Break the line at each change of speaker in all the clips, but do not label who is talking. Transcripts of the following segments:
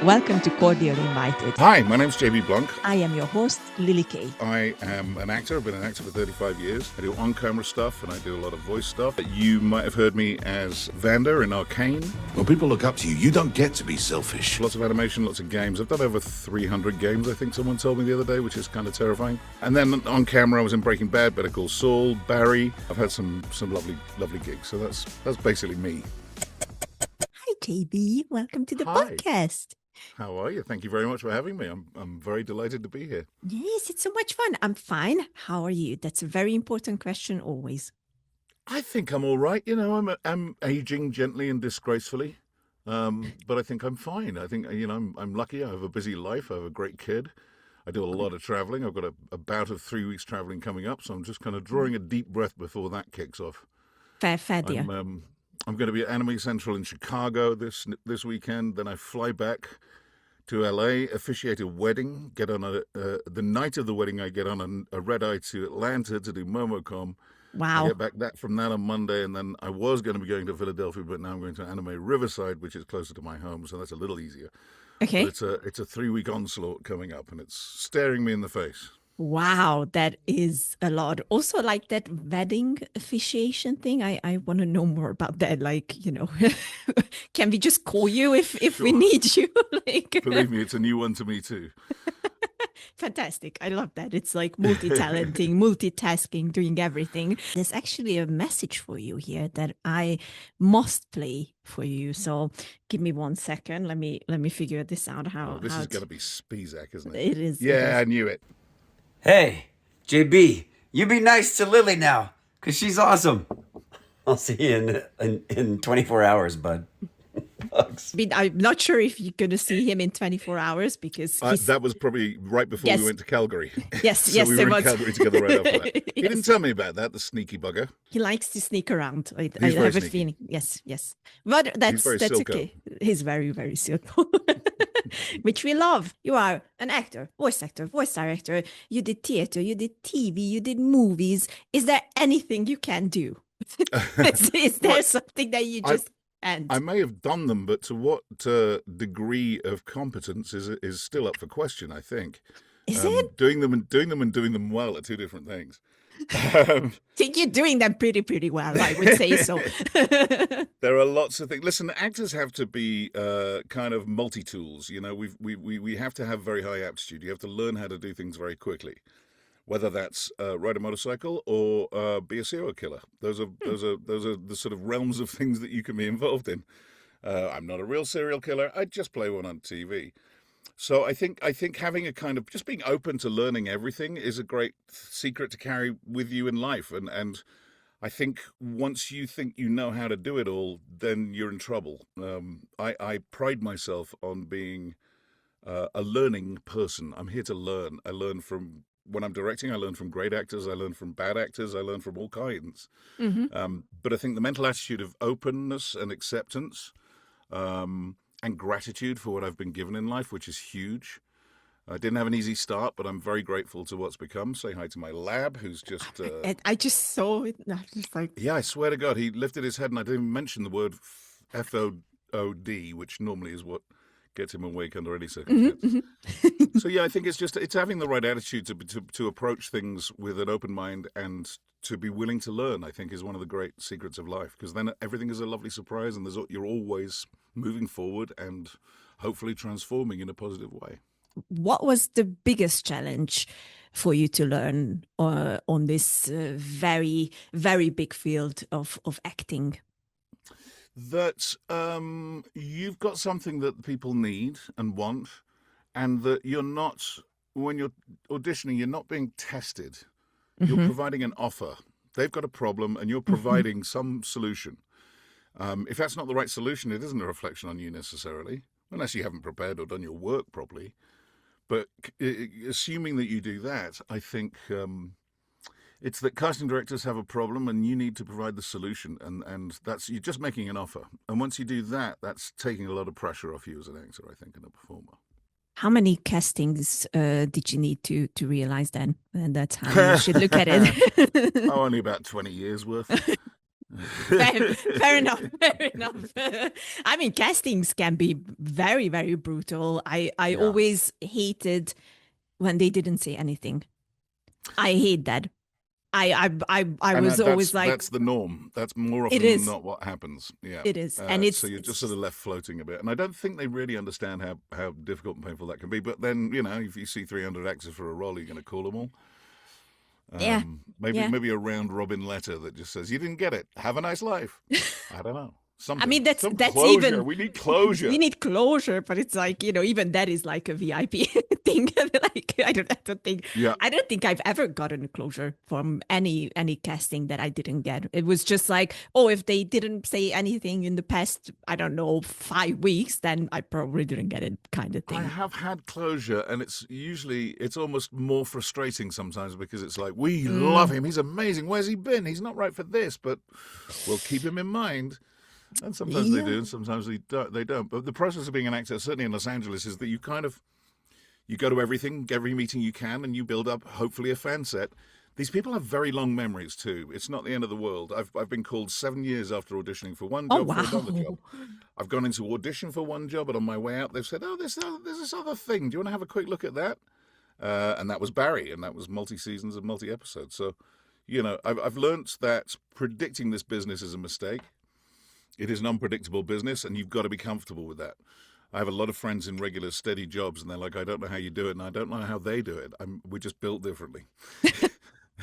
Welcome to Chordially Invited.
Hi, my name's Blanc.
I am your host, Lily Kay.
I am an actor. I've been an actor for 35 years. I do on-camera stuff and I do a lot of voice stuff. You might have heard me as Vander in Arcane.
When people look up to you, you don't get to be selfish.
Lots of animation, lots of games. I've done over 300 games, I think someone told me the other day, which is kind of terrifying. And then on camera, I was in Breaking Bad, Better Call Saul, Barry. I've had some lovely gigs. So that's basically me.
Hi, JB. Welcome to the podcast.
How are you? Thank you very much for having me. I'm very delighted to be here.
Yes, it's so much fun. I'm fine. How are you? That's a very important question always.
I think I'm all right. You know, I'm aging gently and disgracefully, but I think I'm fine. I think, you know, I'm lucky. I have a busy life. I have a great kid. I do a lot of traveling. I've got a bout of 3 weeks traveling coming up, so I'm just kind of drawing a deep breath before that kicks off.
Fair dear.
I'm going to be at Anime Central in Chicago this weekend. Then I fly back to LA, officiate a wedding, get on the night of the wedding, I get on a red-eye to Atlanta to do MomoCom.
Wow.
I get back from that on Monday, and then I was going to be going to Philadelphia, but now I'm going to Anime Riverside, which is closer to my home, so that's a little easier.
Okay.
But it's a 3-week onslaught coming up, and it's staring me in the face.
Wow, that is a lot. Also, like that wedding officiation thing, I want to know more about that. Like, you know, can we just call you if we need you? Like,
believe me, it's a new one to me too.
Fantastic. I love that. It's like multi-talenting, multitasking, doing everything. There's actually a message for you here that I must play for you. So give me 1 second. Let me figure this out.
This is going to be Spizak, isn't it?
It is.
Yeah, I knew it.
Hey, JB, you be nice to Lily now, because she's awesome. I'll see you in 24 hours, bud.
I mean, I'm not sure if you're going to see him in 24 hours because
that was probably right before we went to Calgary.
Yes,
so
yes,
we were
it
in
was.
Calgary together right after that. He
Yes.
didn't tell me about that, the sneaky bugger.
He likes to sneak around. I
very
have a
sneaky.
feeling. Yes. But that's
silko.
okay. He's very, very silko. Which we love. You are an actor, voice director. You did theater, you did TV, you did movies. Is there anything you can do? Is there something that you just can't?
I may have done them, but to what degree of competence is still up for question, I think.
Is it?
Doing them and doing them well are two different things.
I think you're doing them pretty well, I would say so.
There are lots of things. Listen, actors have to be kind of multi-tools. You know, we have to have very high aptitude. You have to learn how to do things very quickly, whether that's ride a motorcycle or be a serial killer. Those are the sort of realms of things that you can be involved in. I'm not a real serial killer. I just play one on TV. So I think having a kind of just being open to learning everything is a great secret to carry with you in life. And I think once you think you know how to do it all, then you're in trouble. I pride myself on being a learning person. I'm here to learn. I learn from when I'm directing. I learn from great actors. I learn from bad actors. I learn from all kinds.
Mm-hmm.
But I think the mental attitude of openness and acceptance and gratitude for what I've been given in life, which is huge. I didn't have an easy start, but I'm very grateful to what's become. Say hi to my lab, who's just...
I just saw it. I was just like...
Yeah, I swear to God, he lifted his head and I didn't even mention the word FOD, which normally is what gets him awake under any circumstance.
Mm-hmm.
So yeah, I think it's having the right attitude to approach things with an open mind and to be willing to learn, I think, is one of the great secrets of life, because then everything is a lovely surprise and you're always moving forward and hopefully transforming in a positive way.
What was the biggest challenge for you to learn on this very, very big field of acting?
That you've got something that people need and want, and that you're not, when you're auditioning, you're not being tested. You're providing an offer. They've got a problem and you're providing some solution. If that's not the right solution, it isn't a reflection on you necessarily, unless you haven't prepared or done your work properly. But assuming that you do that, I think it's that casting directors have a problem and you need to provide the solution. And that's, you're just making an offer. And once you do that, that's taking a lot of pressure off you as an actor, I think, and a performer.
How many castings did you need to realize then? And that's how you should look at it.
Only about 20 years worth.
Fair enough. Fair enough. I mean, castings can be very, very brutal. I
Yeah.
always hated when they didn't say anything. I hate that. I
And
was always like,
that's the norm. That's more often
It
than
is.
not what happens. Yeah,
It is. And it's-
so you're just sort of left floating a bit. And I don't think they really understand how difficult and painful that can be. But then, you know, if you see 300 actors for a role, you're going to call them all.
Yeah.
Maybe a round robin letter that just says, "You didn't get it. Have a nice life." I don't know. Something.
mean, that's
Some
that's
closure.
even
We need closure.
We need closure, but it's like, you know, even that is like a VIP thing. Like I don't think
Yeah.
I don't think I've ever gotten a closure from any casting that I didn't get. It was just like, oh, if they didn't say anything in the past, I don't know, 5 weeks, then I probably didn't get it, kind of thing.
I have had closure, and it's almost more frustrating sometimes because it's like, we love him, he's amazing, where's he been? He's not right for this, but we'll keep him in mind. And sometimes they do, and sometimes they don't. But the process of being an actor, certainly in Los Angeles, is that you go to every meeting you can, and you build up, hopefully, a fan set. These people have very long memories too. It's not the end of the world. I've been called 7 years after auditioning for one job for another job. I've gone into audition for one job, and on my way out, they've said, "Oh, there's this other thing. Do you want to have a quick look at that?" And that was Barry, and that was multi-seasons and multi-episodes. So, you know, I've learnt that predicting this business is a mistake. It is an unpredictable business, and you've got to be comfortable with that. I have a lot of friends in regular, steady jobs, and they're like, "I don't know how you do it, and I don't know how they do it. We're just built differently."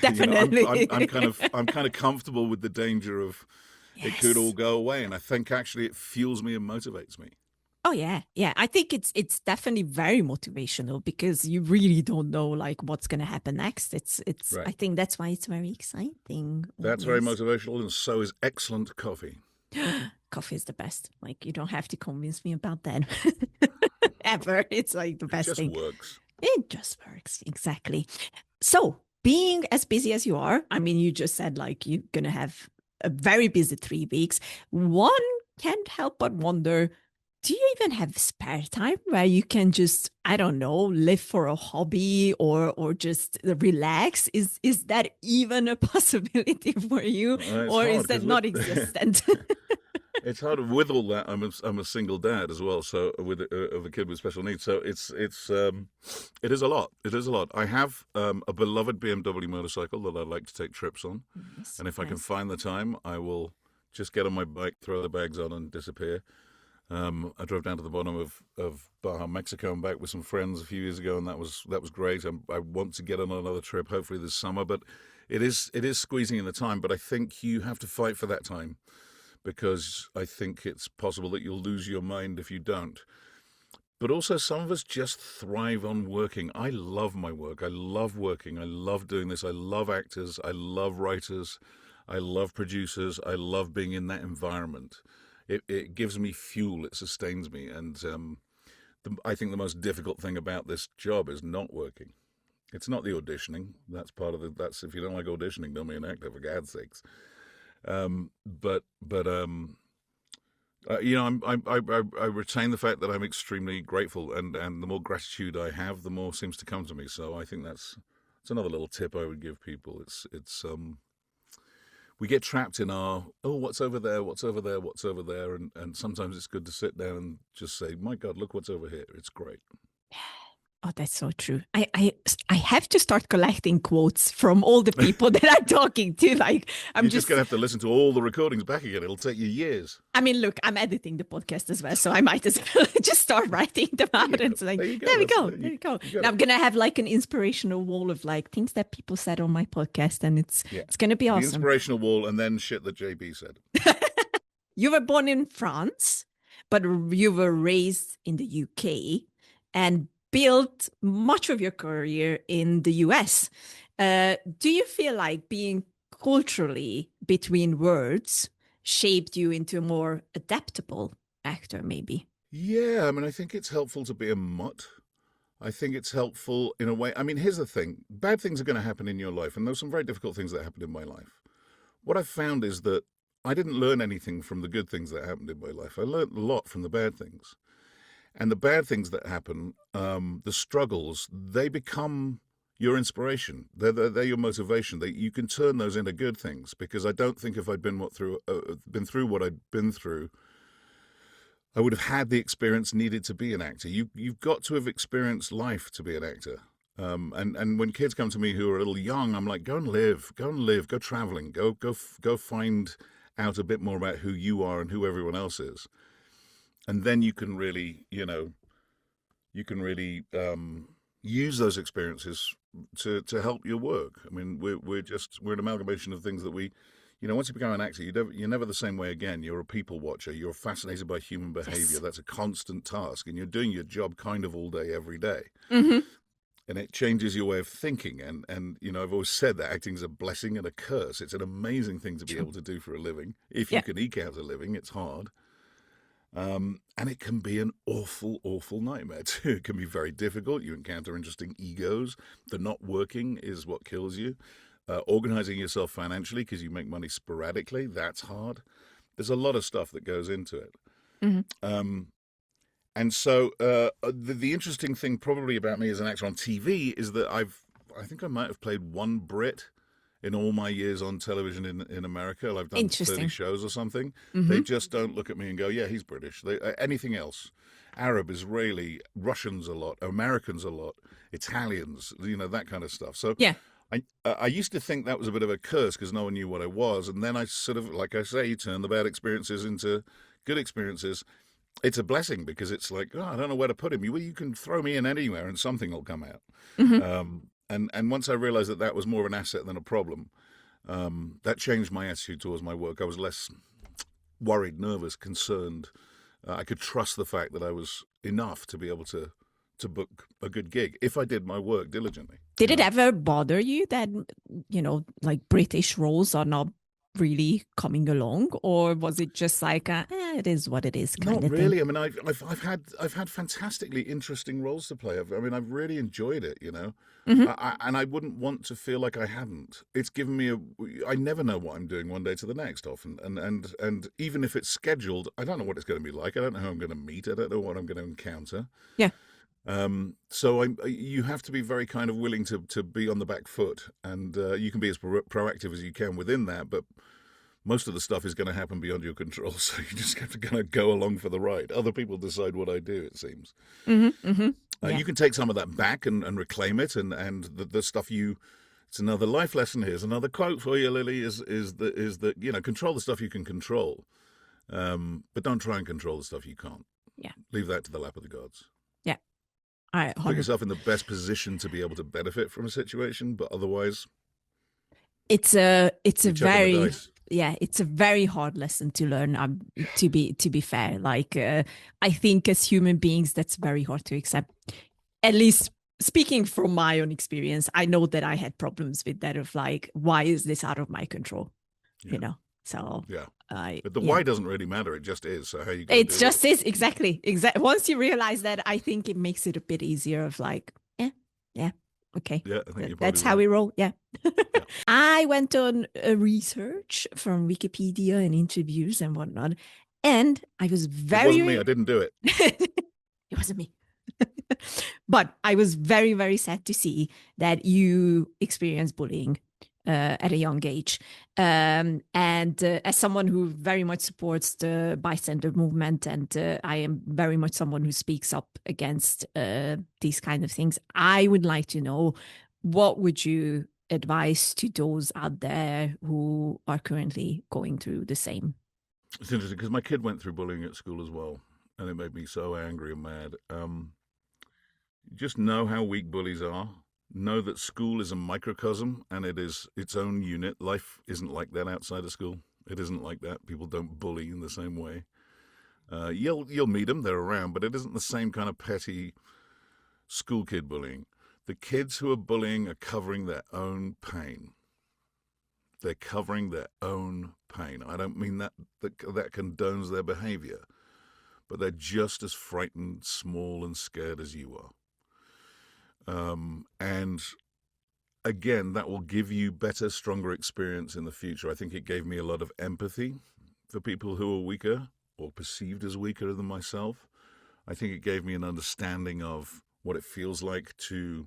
Definitely.
You know, I'm kind of comfortable with the danger of it could all go away, and I think actually it fuels me and motivates me.
Oh yeah. I think it's definitely very motivational because you really don't know like what's going to happen next. It's
Right.
I think that's why it's very exciting.
That's very
always.
motivational, and so is excellent coffee.
Coffee is the best. Like you don't have to convince me about that ever. It's like the
It
best
just
thing.
works.
It just works exactly. So being as busy as you are, I mean, you just said like you're gonna have a very busy 3 weeks. One can't help but wonder, do you even have spare time where you can just, I don't know, live for a hobby or just relax? Is that even a possibility for you,
It's
or is
hard,
that
'cause
not existent?
It's hard. With all that, I'm a single dad as well, so with of a kid with special needs. So it is a lot. It is a lot. I have a beloved BMW motorcycle that I like to take trips on,
Yes,
and if I can
nice.
find the time, I will just get on my bike, throw the bags on, and disappear. I drove down to the bottom of Baja, Mexico, and back with some friends a few years ago, and that was great. I want to get on another trip, hopefully this summer, but it is squeezing in the time. But I think you have to fight for that time, because I think it's possible that you'll lose your mind if you don't. But also, some of us just thrive on working. I love my work. I love working. I love doing this. I love actors. I love writers. I love producers. I love being in that environment. It gives me fuel. It sustains me. And I think the most difficult thing about this job is not working. It's not the auditioning. That's part of it. That's, if you don't like auditioning, don't be an actor, for God's sakes. You know, I retain the fact that I'm extremely grateful, and the more gratitude I have, the more seems to come to me. So I think it's another little tip I would give people. We get trapped in our, oh, what's over there, and sometimes it's good to sit down and just say, my God, look what's over here. It's great.
Oh, that's so true. I have to start collecting quotes from all the people that I'm talking to. Like I'm
You're just going to have to listen to all the recordings back again. It'll take you years.
I mean, look, I'm editing the podcast as well, so I might as well just start writing them out. And it's like,
There you go.
there we
That's-
go, there we go.
you got
Now I'm
it.
gonna have like an inspirational wall of like things that people said on my podcast, and it's gonna be
The
awesome.
inspirational wall, and then shit that JB said.
You were born in France, but you were raised in the UK and built much of your career in the US. Do you feel like being culturally between words shaped you into a more adaptable actor, maybe?
Yeah, I mean, I think it's helpful to be a mutt. I think it's helpful in a way. I mean, here's the thing. Bad things are going to happen in your life, and there's some very difficult things that happened in my life. What I've found is that I didn't learn anything from the good things that happened in my life. I learned a lot from the bad things. And the bad things that happen, the struggles, they become your inspiration. They're your motivation. You can turn those into good things, because I don't think if I'd been through what I'd been through, I would have had the experience needed to be an actor. You've got to have experienced life to be an actor. And when kids come to me who are a little young, I'm like, go and live, go traveling, go find out a bit more about who you are and who everyone else is. And then you can really, use those experiences to help your work. I mean, we're an amalgamation of things that once you become an actor, you're never the same way again. You're a people watcher. You're fascinated by human behavior.
Yes.
That's a constant task, and you're doing your job kind of all day, every day.
Mm-hmm.
And it changes your way of thinking. And I've always said that acting is a blessing and a curse. It's an amazing thing to be able to do for a living. If you can eke out a living, it's hard. And it can be an awful, awful nightmare too. It can be very difficult. You encounter interesting egos. The not working is what kills you. Organizing yourself financially because you make money sporadically, that's hard. There's a lot of stuff that goes into it.
Mm-hmm.
And so the interesting thing probably about me as an actor on TV is that I think I might have played one Brit in all my years on television in America. I've done 30 shows or something.
Mm-hmm.
They just don't look at me and go, yeah, he's British. Anything else, Arab, Israeli, Russians a lot, Americans a lot, Italians, that kind of stuff. So
yeah.
I used to think that was a bit of a curse because no one knew what I was. And then I sort of, like I say, you turn the bad experiences into good experiences. It's a blessing because it's like, I don't know where to put him. You can throw me in anywhere and something will come out.
Mm-hmm.
And once I realized that was more of an asset than a problem, that changed my attitude towards my work. I was less worried, nervous, concerned. I could trust the fact that I was enough to be able to book a good gig if I did my work diligently.
Did it ever bother you that, like British roles are not really coming along, or was it just like it is what it is kind
Not
of
really.
thing?
I mean, I've had fantastically interesting roles to play. I've really enjoyed it.
Mm-hmm.
And I wouldn't want to feel like I hadn't. It's given me I never know what I'm doing one day to the next often, and even if it's scheduled, I don't know what it's going to be like. I don't know who I'm going to meet. I don't know what I'm going to encounter.
Yeah.
So you have to be very kind of willing to be on the back foot, and you can be as proactive as you can within that, but most of the stuff is going to happen beyond your control, so you just have to kind of go along for the ride. Other people decide what I do, it seems.
Mm-hmm. Mm-hmm.
You can take some of that back and reclaim it, and the stuff it's another life lesson. Here's another quote for you, Lily, is that control the stuff you can control, but don't try and control the stuff you can't.
Yeah.
Leave that to the lap of the gods.
Yeah. All right.
Put yourself in the best position to be able to benefit from a situation, but otherwise,
it's a very
it's
a very hard lesson to learn. To be fair, like I think as human beings, that's very hard to accept. At least speaking from my own experience, I know that I had problems with that of like, why is this out of my control?
Yeah.
So
yeah. But the why doesn't really matter. It just is. So how you gonna do
just is exactly. Once you realize that, I think it makes it a bit easier of like, yeah, okay.
Yeah, I think
that's how we roll. Yeah. I went on a research from Wikipedia and interviews and whatnot, and I was very.
It wasn't me. I didn't do it.
It wasn't me. But I was very, very sad to see that you experienced bullying at a young age. And as someone who very much supports the bystander movement, and I am very much someone who speaks up against these kind of things, I would like to know, what would you advise to those out there who are currently going through the same?
It's interesting because my kid went through bullying at school as well, and it made me so angry and mad. Just know how weak bullies are. Know that school is a microcosm and it is its own unit. Life isn't like that outside of school. It isn't like that. People don't bully in the same way. You'll meet them, they're around, but it isn't the same kind of petty school kid bullying. The kids who are bullying are covering their own pain. They're covering their own pain. I don't mean that condones their behavior, but they're just as frightened, small, and scared as you are. And again, that will give you better, stronger experience in the future. I think it gave me a lot of empathy for people who are weaker or perceived as weaker than myself. I think it gave me an understanding of what it feels like to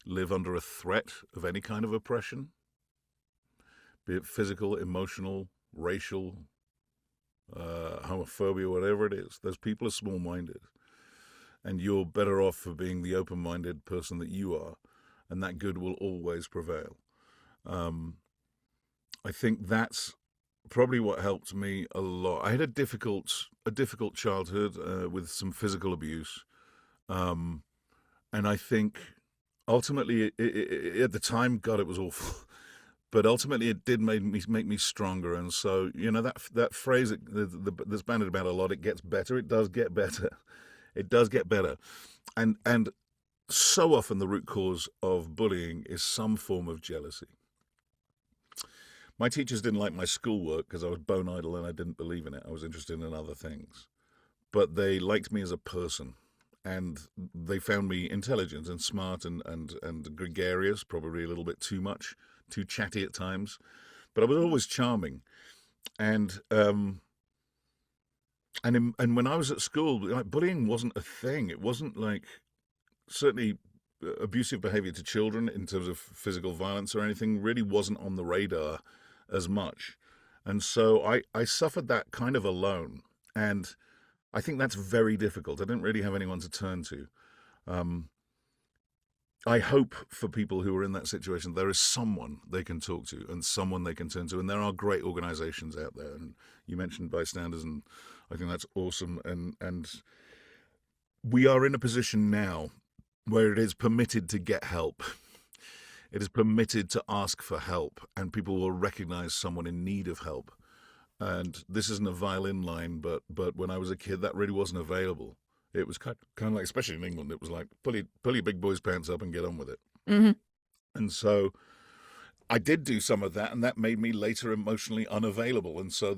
live under a threat of any kind of oppression, be it physical, emotional, racial, homophobia, whatever it is. Those people are small-minded, and you're better off for being the open-minded person that you are, and that good will always prevail. I think that's probably what helped me a lot. I had a difficult childhood with some physical abuse, and I think ultimately, at the time, God, it was awful. But ultimately, it did make me stronger. And so, that phrase that's bandied about a lot, it gets better. It does get better. It does get better. And so often the root cause of bullying is some form of jealousy. My teachers didn't like my schoolwork because I was bone idle and I didn't believe in it. I was interested in other things. But they liked me as a person. And they found me intelligent and smart and gregarious, probably a little bit too much, too chatty at times. But I was always charming. And when I was at school, bullying wasn't a thing. It wasn't certainly abusive behavior to children in terms of physical violence or anything really wasn't on the radar as much. And so I suffered that kind of alone. And I think that's very difficult. I didn't really have anyone to turn to. I hope for people who are in that situation, there is someone they can talk to and someone they can turn to. And there are great organizations out there. And you mentioned bystanders, and I think that's awesome. And we are in a position now where it is permitted to get help. It is permitted to ask for help, and people will recognize someone in need of help. And this isn't a violin line, but when I was a kid, that really wasn't available. It was kind of like, especially in England, it was like, pull your big boy's pants up and get on with it.
Mm-hmm.
And so I did do some of that, and that made me later emotionally unavailable. And so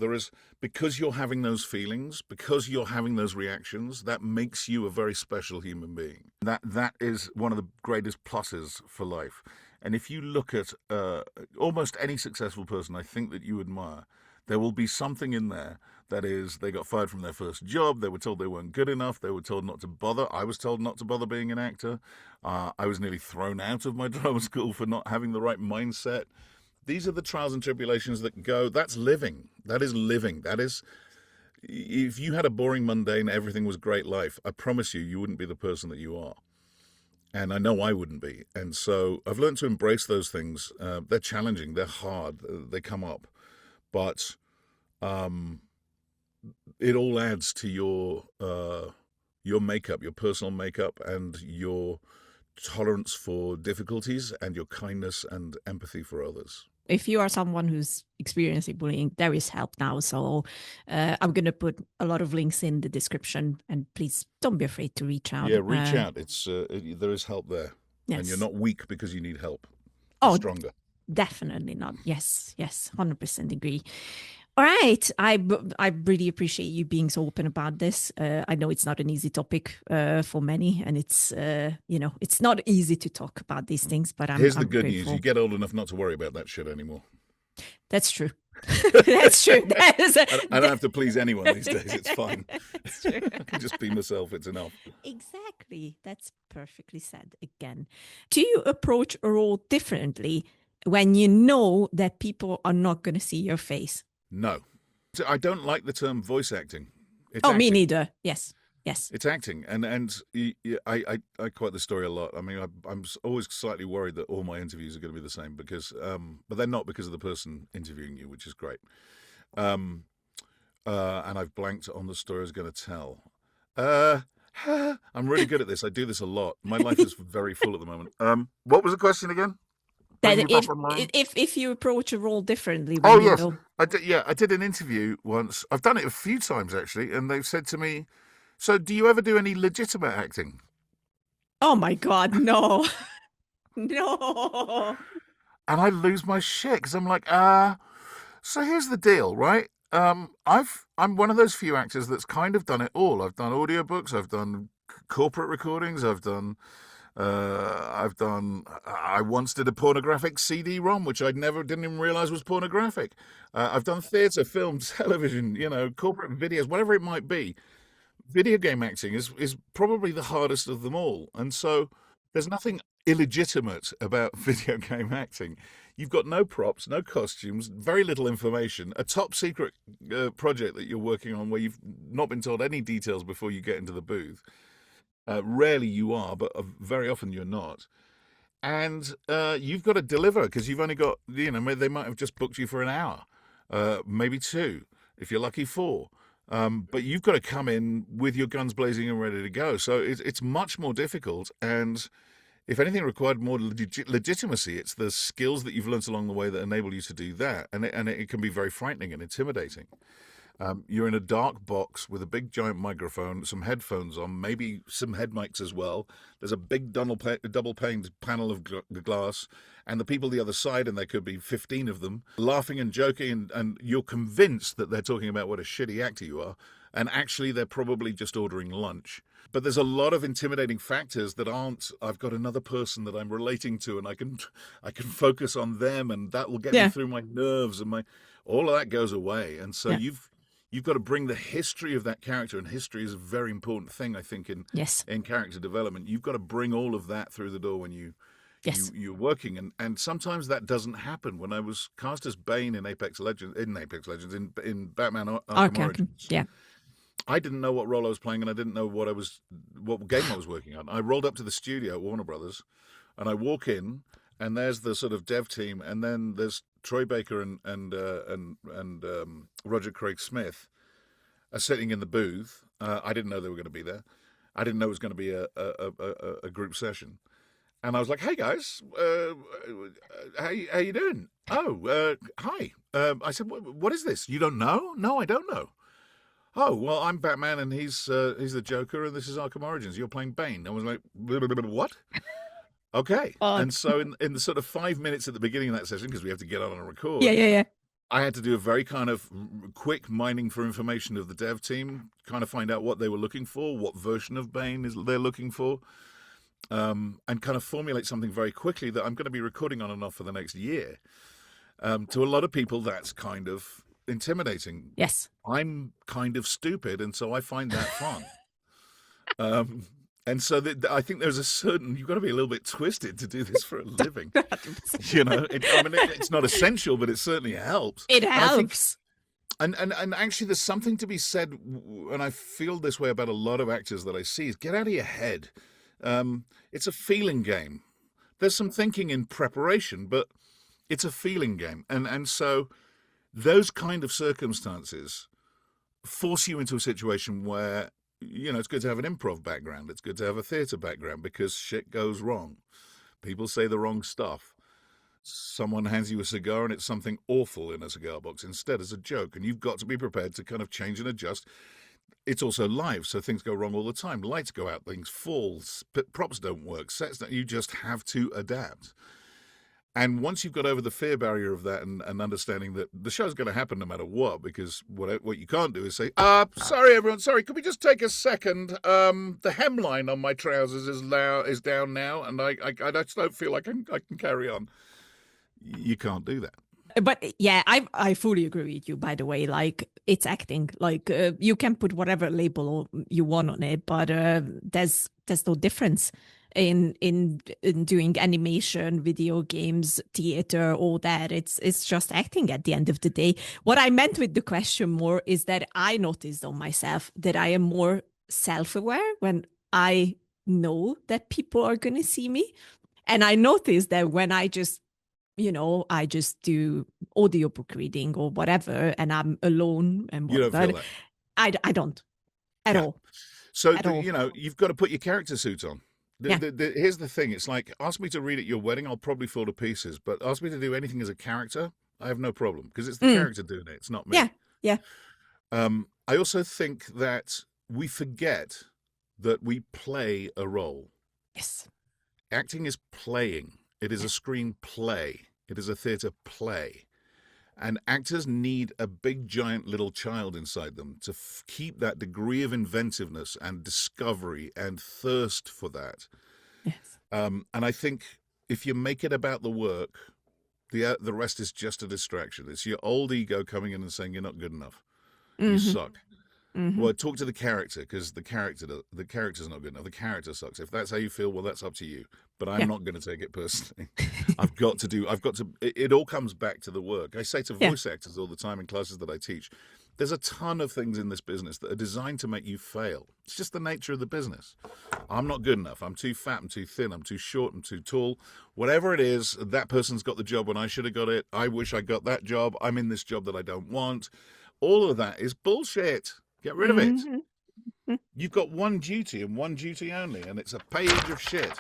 because you're having those feelings, because you're having those reactions, that makes you a very special human being. That is one of the greatest pluses for life. And if you look at almost any successful person I think that you admire, there will be something in there that is, they got fired from their first job, they were told they weren't good enough, they were told not to bother. I was told not to bother being an actor. I was nearly thrown out of my drama school for not having the right mindset. These are the trials and tribulations that go, that's living. That is living. That is, if you had a boring, mundane, everything was great life, I promise you wouldn't be the person that you are. And I know I wouldn't be. And so I've learned to embrace those things. They're challenging, they're hard, they come up. But it all adds to your makeup, your personal makeup, and your tolerance for difficulties, and your kindness and empathy for others.
If you are someone who's experiencing bullying, there is help now. So I'm going to put a lot of links in the description, and please don't be afraid to reach out.
Yeah, reach out. There is help there.
Yes.
And you're not weak because you need help.
Oh,
you're stronger.
Definitely not. Yes, 100% agree. All right. I really appreciate you being so open about this. I know it's not an easy topic for many, and it's it's not easy to talk about these things. But
Here's the
I'm
good
grateful.
news: you get old enough not to worry about that shit anymore.
That's true. That's true.
I don't have to please anyone these days. It's fine.
That's true.
I can just be myself. It's enough.
Exactly. That's perfectly said. Again, do you approach a role differently when you know that people are not going to see your face?
No. I don't like the term voice acting. It's
me
acting.
neither. Yes.
It's acting. And I quote the story a lot. I mean, I'm always slightly worried that all my interviews are going to be the same because, but they're not because of the person interviewing you, which is great. And I've blanked on the story I was going to tell. I'm really good at this. I do this a lot. My life is very full at the moment. What was the question again?
That if you approach a role differently.
Oh, yes. I did an interview once. I've done it a few times, actually. And they've said to me, so do you ever do any legitimate acting?
Oh, my God, no. No.
And I lose my shit because I'm like, so here's the deal, right? I'm one of those few actors that's kind of done it all. I've done audiobooks. I've done corporate recordings. I once did a pornographic CD-ROM, which I didn't even realize was pornographic. I've done theatre, film, television, corporate videos, whatever it might be. Video game acting is probably the hardest of them all. And so There's nothing illegitimate about video game acting. You've got no props, no costumes, very little information, a top secret project that you're working on where you've not been told any details before you get into the booth. Rarely you are, but very often you're not. And you've got to deliver because you've only got, they might have just booked you for an hour, maybe 2, if you're lucky 4. But you've got to come in with your guns blazing and ready to go. So it's much more difficult. And if anything required more legitimacy, it's the skills that you've learnt along the way that enable you to do that. And it can be very frightening and intimidating. You're in a dark box with a big giant microphone, some headphones on, maybe some head mics as well. There's a big double-paned panel of glass, and the people the other side, and there could be 15 of them, laughing and joking, and you're convinced that they're talking about what a shitty actor you are, and actually they're probably just ordering lunch. But there's a lot of intimidating factors that aren't, I've got another person that I'm relating to, and I can focus on them, and that will get me through my nerves, and all of that goes away. And so you've got to bring the history of that character, and history is a very important thing, I think, in character development. You've got to bring all of that through the door when you're working, and sometimes that doesn't happen. When I was cast as Bane in Apex Legends, in Batman Arkham Origins, I didn't know what role I was playing, and I didn't know what game I was working on. I rolled up to the studio at Warner Brothers, and I walk in, and there's the sort of dev team, and then there's Troy Baker and Roger Craig Smith are sitting in the booth. I didn't know they were going to be there. I didn't know it was going to be a group session. And I was like, "Hey guys, how you doing?" "Oh, hi." I said, "What is this? You don't know?" "No, I don't know." "Oh, well, I'm Batman, and he's the Joker, and this is Arkham Origins. You're playing Bane." I was like, "What?" Okay. And so in the sort of 5 minutes at the beginning of that session, because we have to get on and record, I had to do a very kind of quick mining for information of the dev team, kind of find out what they were looking for, what version of Bane they're looking for, and kind of formulate something very quickly that I'm going to be recording on and off for the next year. To a lot of people, that's kind of intimidating.
Yes.
I'm kind of stupid, and so I find that fun. And so I think there's you've got to be a little bit twisted to do this for a living. It's not essential, but it certainly helps.
It helps.
And actually, there's something to be said, and I feel this way about a lot of actors that I see, is get out of your head. It's a feeling game. There's some thinking in preparation, but it's a feeling game. And so those kind of circumstances force you into a situation where, it's good to have an improv background. It's good to have a theatre background because shit goes wrong. People say the wrong stuff. Someone hands you a cigar and it's something awful in a cigar box instead as a joke. And you've got to be prepared to kind of change and adjust. It's also live, so things go wrong all the time. Lights go out, things fall, props don't work, sets don't. You just have to adapt. And once you've got over the fear barrier of that and understanding that the show's going to happen no matter what, because what you can't do is say, sorry, everyone, sorry, could we just take a second? The hemline on my trousers is down now, and I just don't feel like I can carry on. You can't do that.
But yeah, I fully agree with you, by the way. Like, it's acting. Like, you can put whatever label you want on it, but there's no difference in doing animation, video games, theater, all that. It's just acting at the end of the day. What I meant with the question more is that I noticed on myself that I am more self-aware when I know that people are going to see me. And I noticed that when I just do audiobook reading or whatever, and I'm alone and whatnot,
you don't feel that.
I don't at all.
So, you've got to put your character suit on. Here's the thing. It's like, ask me to read at your wedding, I'll probably fall to pieces. But ask me to do anything as a character, I have no problem. Because it's the character doing it. It's not me.
Yeah.
I also think that we forget that we play a role.
Yes.
Acting is playing. It is a screen play. It is a theatre play. And actors need a big, giant little child inside them to keep that degree of inventiveness and discovery and thirst for that.
Yes.
And I think if you make it about the work, the rest is just a distraction. It's your old ego coming in and saying you're not good enough. You suck. Well, talk to the character, because the character's not good enough. The character sucks. If that's how you feel, well, that's up to you. But I'm not going to take it personally. It all comes back to the work. I say to voice actors all the time in classes that I teach, there's a ton of things in this business that are designed to make you fail. It's just the nature of the business. I'm not good enough. I'm too fat. I'm too thin. I'm too short. I'm too tall. Whatever it is, that person's got the job when I should have got it. I wish I got that job. I'm in this job that I don't want. All of that is bullshit. Get rid of it. You've got one duty and one duty only, and it's a page of shit.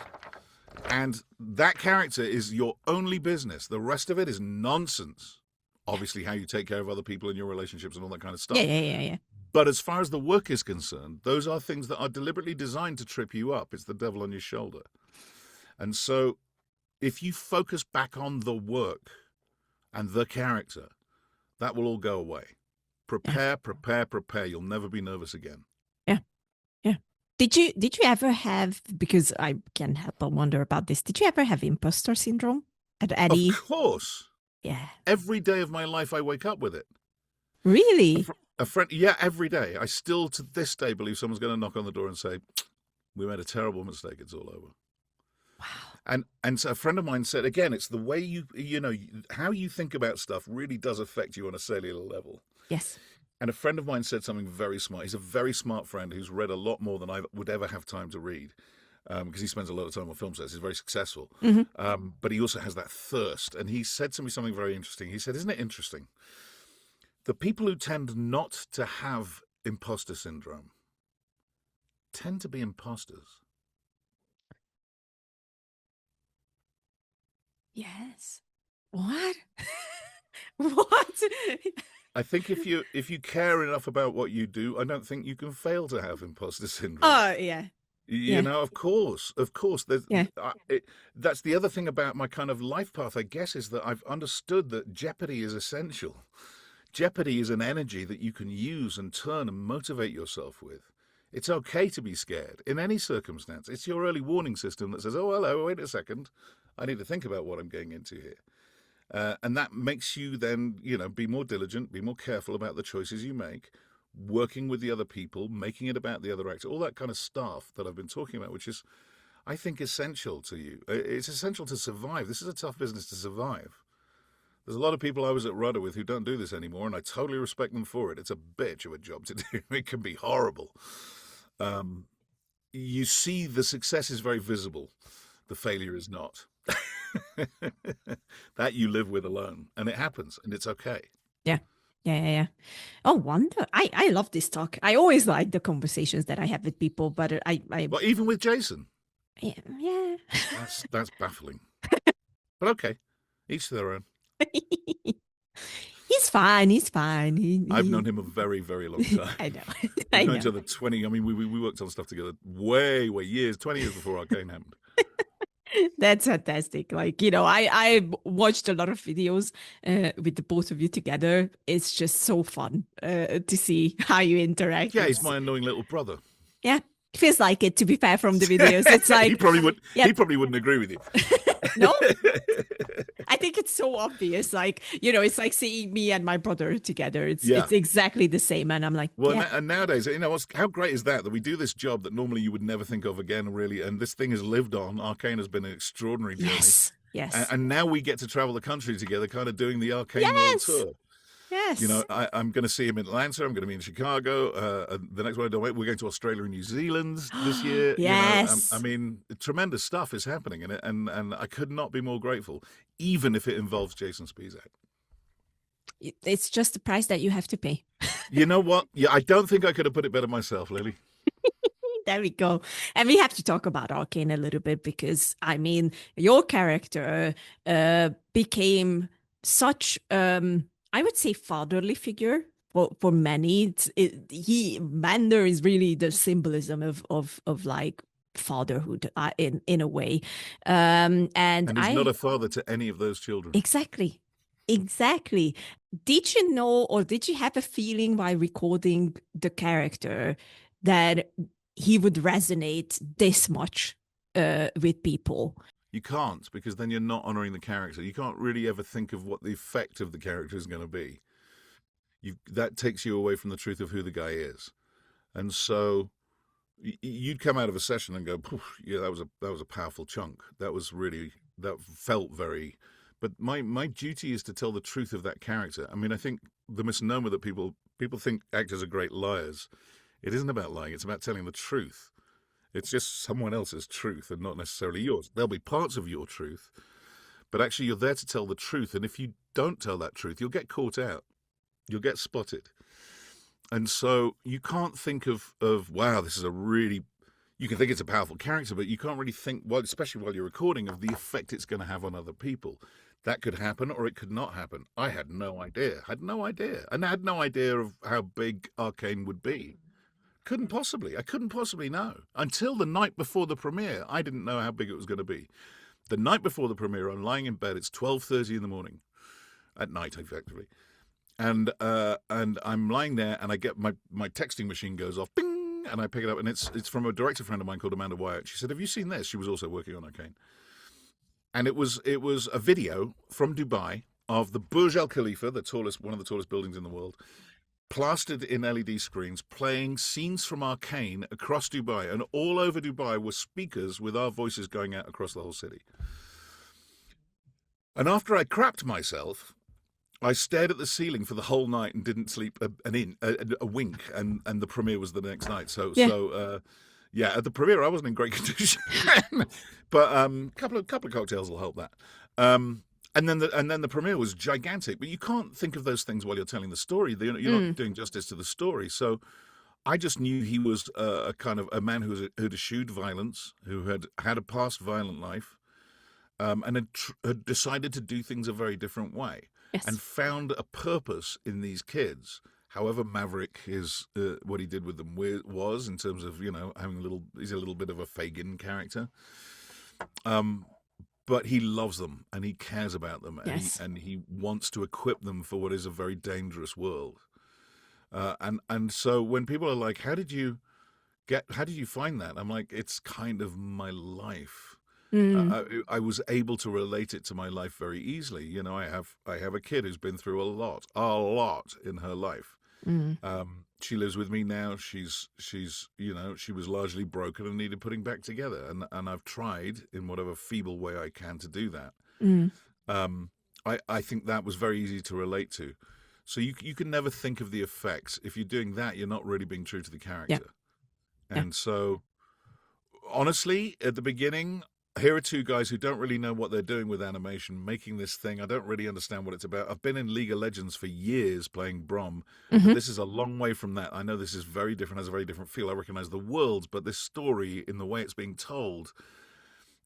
And that character is your only business. The rest of it is nonsense. Obviously, how you take care of other people in your relationships and all that kind of stuff.
Yeah.
But as far as the work is concerned, those are things that are deliberately designed to trip you up. It's the devil on your shoulder. And so if you focus back on the work and the character, that will all go away. Prepare. You'll never be nervous again.
Yeah. Did you ever have, because I can't help but wonder about this, did you ever have imposter syndrome at any?
Of course.
Yeah.
Every day of my life, I wake up with it.
Really?
A friend, yeah, every day. I still, to this day, believe someone's going to knock on the door and say, "We made a terrible mistake. It's all over."
Wow.
And so a friend of mine said, again, it's the way how you think about stuff really does affect you on a cellular level.
Yes.
And a friend of mine said something very smart. He's a very smart friend who's read a lot more than I would ever have time to read, because he spends a lot of time on film sets. He's very successful. But he also has that thirst. And he said to me something very interesting. He said, "Isn't it interesting? The people who tend not to have imposter syndrome tend to be imposters."
Yes. What? What?
I think if you care enough about what you do, I don't think you can fail to have imposter syndrome.
Oh, yeah.
You know, of course.
Yeah.
That's the other thing about my kind of life path, I guess, is that I've understood that jeopardy is essential. Jeopardy is an energy that you can use and turn and motivate yourself with. It's okay to be scared in any circumstance. It's your early warning system that says, "Oh, hello, wait a second. I need to think about what I'm getting into here." And that makes you then, be more diligent, be more careful about the choices you make, working with the other people, making it about the other actor, all that kind of stuff that I've been talking about, which is, I think, essential to you. It's essential to survive. This is a tough business to survive. There's a lot of people I was at Rudder with who don't do this anymore, and I totally respect them for it. It's a bitch of a job to do. It can be horrible. You see the success is very visible. The failure is not. That you live with alone, and it happens, and it's okay.
Yeah. Oh, wonder. I love this talk. I always like the conversations that I have with people, but
Well, even with Jason,
yeah.
that's baffling. But okay, each to their own.
He's fine.
I've known him a very, very long time.
I know.
We've known each other 20. I mean, we worked on stuff together way years, 20 years before Arcane happened.
That's fantastic. I watched a lot of videos with the both of you together. It's just so fun to see how you interact.
Yeah, he's my annoying little brother.
Yeah, feels like it, to be fair, from the videos. It's like
he probably would. Yep. He probably wouldn't agree with you.
No, I think it's so obvious. It's like seeing me and my brother together. It's exactly the same, and I'm like,
well, and nowadays, how great is that we do this job that normally you would never think of again, really, and this thing has lived on. Arcane has been an extraordinary journey.
Yes.
And now we get to travel the country together, kind of doing the Arcane World Tour.
Yes.
I'm going to see him in Atlanta. I'm going to be in Chicago. The next one I don't wait. We're going to Australia and New Zealand this year.
Yes.
I mean, tremendous stuff is happening in it, and I could not be more grateful, even if it involves Jason Spizak.
It's just the price that you have to pay.
You know what? Yeah, I don't think I could have put it better myself, Lily.
There we go. And we have to talk about Arcane a little bit, because, I mean, your character became such... I would say fatherly figure for many. Vander is really the symbolism of like fatherhood in a way. And
he's not a father to any of those children.
Exactly. Did you know, or did you have a feeling while recording the character that he would resonate this much with people?
You can't, because then you're not honouring the character. You can't really ever think of what the effect of the character is going to be. That takes you away from the truth of who the guy is. And so you'd come out of a session and go, yeah, that was a powerful chunk. That felt very. But my duty is to tell the truth of that character. I mean, I think the misnomer that people think actors are great liars. It isn't about lying. It's about telling the truth. It's just someone else's truth and not necessarily yours. There'll be parts of your truth, but actually you're there to tell the truth. And if you don't tell that truth, you'll get caught out. You'll get spotted. And so you can't think of wow, this is a really, you can think it's a powerful character, but you can't really think, well, especially while you're recording, of the effect it's going to have on other people. That could happen or it could not happen. I had no idea. And I had no idea of how big Arcane would be. I couldn't possibly know. Until the night before the premiere, I didn't know how big it was going to be. The night before the premiere, I'm lying in bed. It's 12:30 in the morning, at night, effectively. And I'm lying there, and I get my texting machine goes off, bing, and I pick it up, and it's from a director friend of mine called Amanda Wyatt. She said, "Have you seen this?" She was also working on Arcane. And it was a video from Dubai of the Burj Al Khalifa, one of the tallest buildings in the world, plastered in LED screens, playing scenes from Arcane across Dubai. And all over Dubai were speakers with our voices going out across the whole city. And after I crapped myself, I stared at the ceiling for the whole night and didn't sleep a wink. And the premiere was the next night. Yeah, at the premiere I wasn't in great condition, but a couple of cocktails will help that. And then the premiere was gigantic. But you can't think of those things while you're telling the story. You're not doing justice to the story. So I just knew he was a kind of a man who'd eschewed violence, who had a past violent life, and had decided to do things a very different way,
Yes.
and found a purpose in these kids. However maverick what he did with them was, in terms of, he's a little bit of a Fagin character. But he loves them and he cares about them,
Yes.
and he wants to equip them for what is a very dangerous world. And so when people are like, how did you find that? I'm like, it's kind of my life. I was able to relate it to my life very easily. I have a kid who's been through a lot in her life. She lives with me now. She was largely broken and needed putting back together. And I've tried in whatever feeble way I can to do that. I think that was very easy to relate to. So you can never think of the effects. If you're doing that, you're not really being true to the character.
Yeah.
And so, honestly, at the beginning, here are two guys who don't really know what they're doing with animation, making this thing. I don't really understand what it's about. I've been in League of Legends for years playing Brom. But this is a long way from that. I know this is very different, has a very different feel. I recognize the worlds, but this story, in the way it's being told,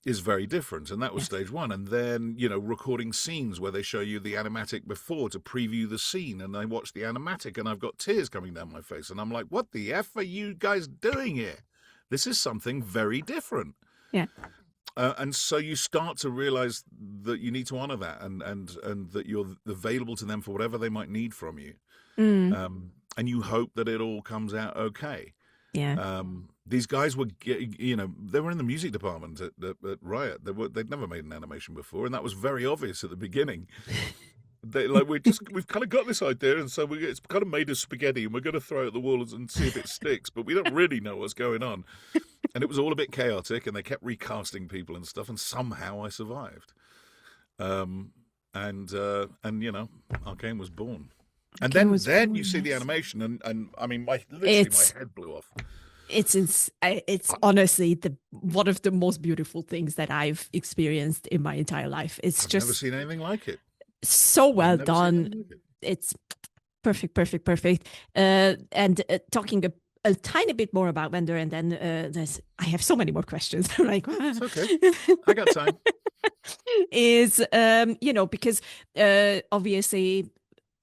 is very different. And that was stage one. And then, recording scenes where they show you the animatic before to preview the scene. And I watch the animatic and I've got tears coming down my face. And I'm like, what the F are you guys doing here? This is something very different.
Yeah.
And so you start to realize that you need to honor that, and that you're available to them for whatever they might need from you. And you hope that it all comes out okay.
Yeah.
These guys were, they were in the music department at Riot. They'd never made an animation before, and that was very obvious at the beginning. We've kind of got this idea, and so it's kind of made of spaghetti, and we're going to throw it at the wall and see if it sticks, but we don't really know what's going on. And it was all a bit chaotic, and they kept recasting people and stuff, and somehow I survived. And Arcane was born. And then you see the animation, and I mean, my head blew off.
It's honestly one of the most beautiful things that I've experienced in my entire life. I've
never seen anything like it.
So well done. It's perfect. And talking a tiny bit more about Vander, and then I have so many more questions. Like,
it's okay. I got time.
Because obviously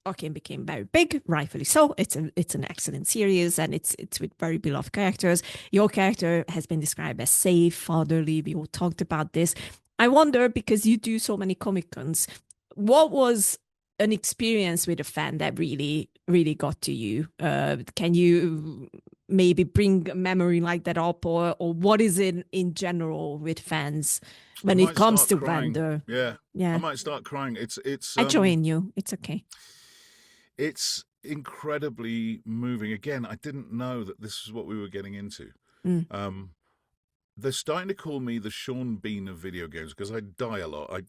Arcane became very big, rightfully so. It's an excellent series, and it's with very beloved characters. Your character has been described as safe, fatherly. We all talked about this. I wonder, because you do so many Comic Cons, what was an experience with a fan that really, really got to you? Can you maybe bring a memory like that up, or what is it in general with fans when it comes to Vander?
Yeah. I might start crying. It's
I join you. It's okay.
It's incredibly moving. Again, I didn't know that this is what we were getting into. They're starting to call me the Sean Bean of video games because I die a lot. I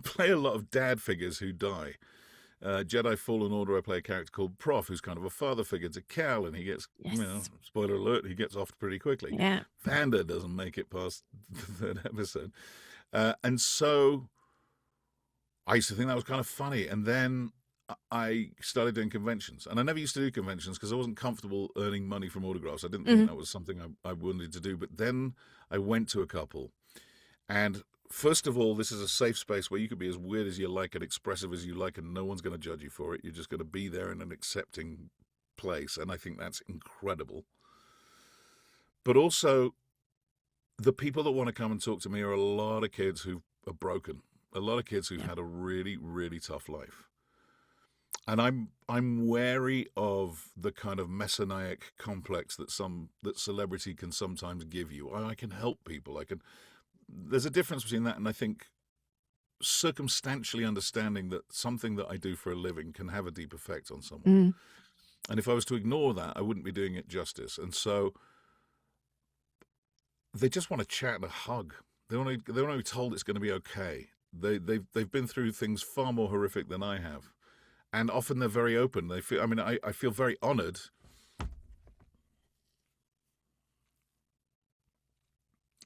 play a lot of dad figures who die. Jedi Fallen Order, I play a character called Prof, who's kind of a father figure to Cal, and he gets, spoiler alert, he gets off pretty quickly.
Yeah.
Vander doesn't make it past the third episode. And so I used to think that was kind of funny. And then I started doing conventions. And I never used to do conventions because I wasn't comfortable earning money from autographs. I didn't think that was something I wanted to do. But then I went to a couple. And first of all, this is a safe space where you can be as weird as you like and expressive as you like, and no one's going to judge you for it. You're just going to be there in an accepting place. And I think that's incredible. But also, the people that want to come and talk to me are a lot of kids who are broken, a lot of kids who've had a really, really tough life. And I'm wary of the kind of messianic complex that celebrity can sometimes give you. I can help people. There's a difference between that and I think circumstantially understanding that something that I do for a living can have a deep effect on someone. And if I was to ignore that, I wouldn't be doing it justice. And so they just want to chat and a hug. They want to be told it's going to be okay. They've been through things far more horrific than I have. And often they're very open. I feel very honored.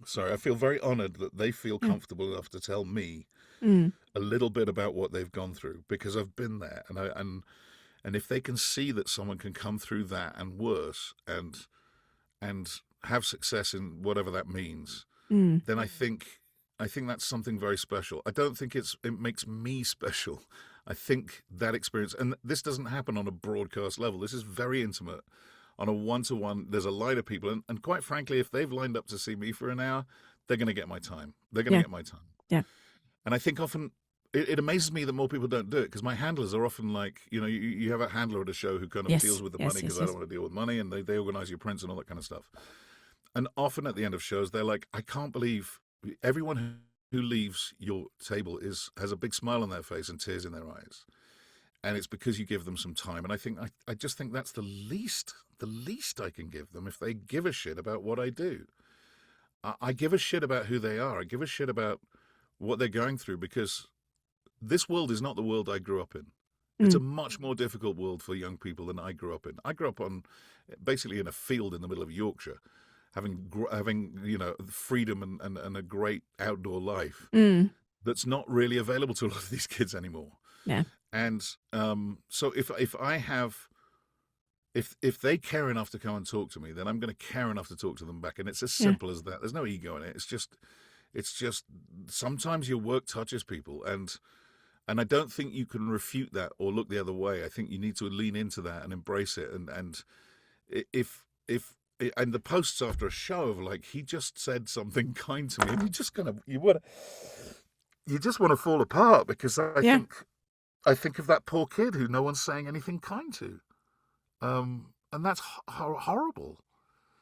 Sorry, I feel very honored that they feel comfortable enough to tell me a little bit about what they've gone through because I've been there. And if they can see that someone can come through that and worse and have success in whatever that means, then I think that's something very special. I don't think it makes me special. I think that experience, and this doesn't happen on a broadcast level. This is very intimate. On a one-to-one, there's a line of people, and quite frankly, if they've lined up to see me for an hour, they're going to get my time. They're going to get my time. Yeah. And I think often it amazes me that more people don't do it because my handlers are often like, you have a handler at a show who kind of deals with the money because I don't want to deal with money, and they organize your prints and all that kind of stuff. And often at the end of shows, they're like, I can't believe everyone who leaves your table has a big smile on their face and tears in their eyes. And it's because you give them some time. And I just think that's the least I can give them if they give a shit about what I do. I give a shit about who they are. I give a shit about what they're going through because this world is not the world I grew up in. It's a much more difficult world for young people than I grew up in. I grew up basically in a field in the middle of Yorkshire, having freedom and a great outdoor life that's not really available to a lot of these kids anymore. Yeah. And so if they care enough to come and talk to me, then I'm going to care enough to talk to them back. And it's as simple as that. There's no ego in it. It's just sometimes your work touches people, and I don't think you can refute that or look the other way. I think you need to lean into that and embrace it. And if the posts after a show of like, he just said something kind to me, and you just want to fall apart because I think of that poor kid who no one's saying anything kind to. And that's horrible.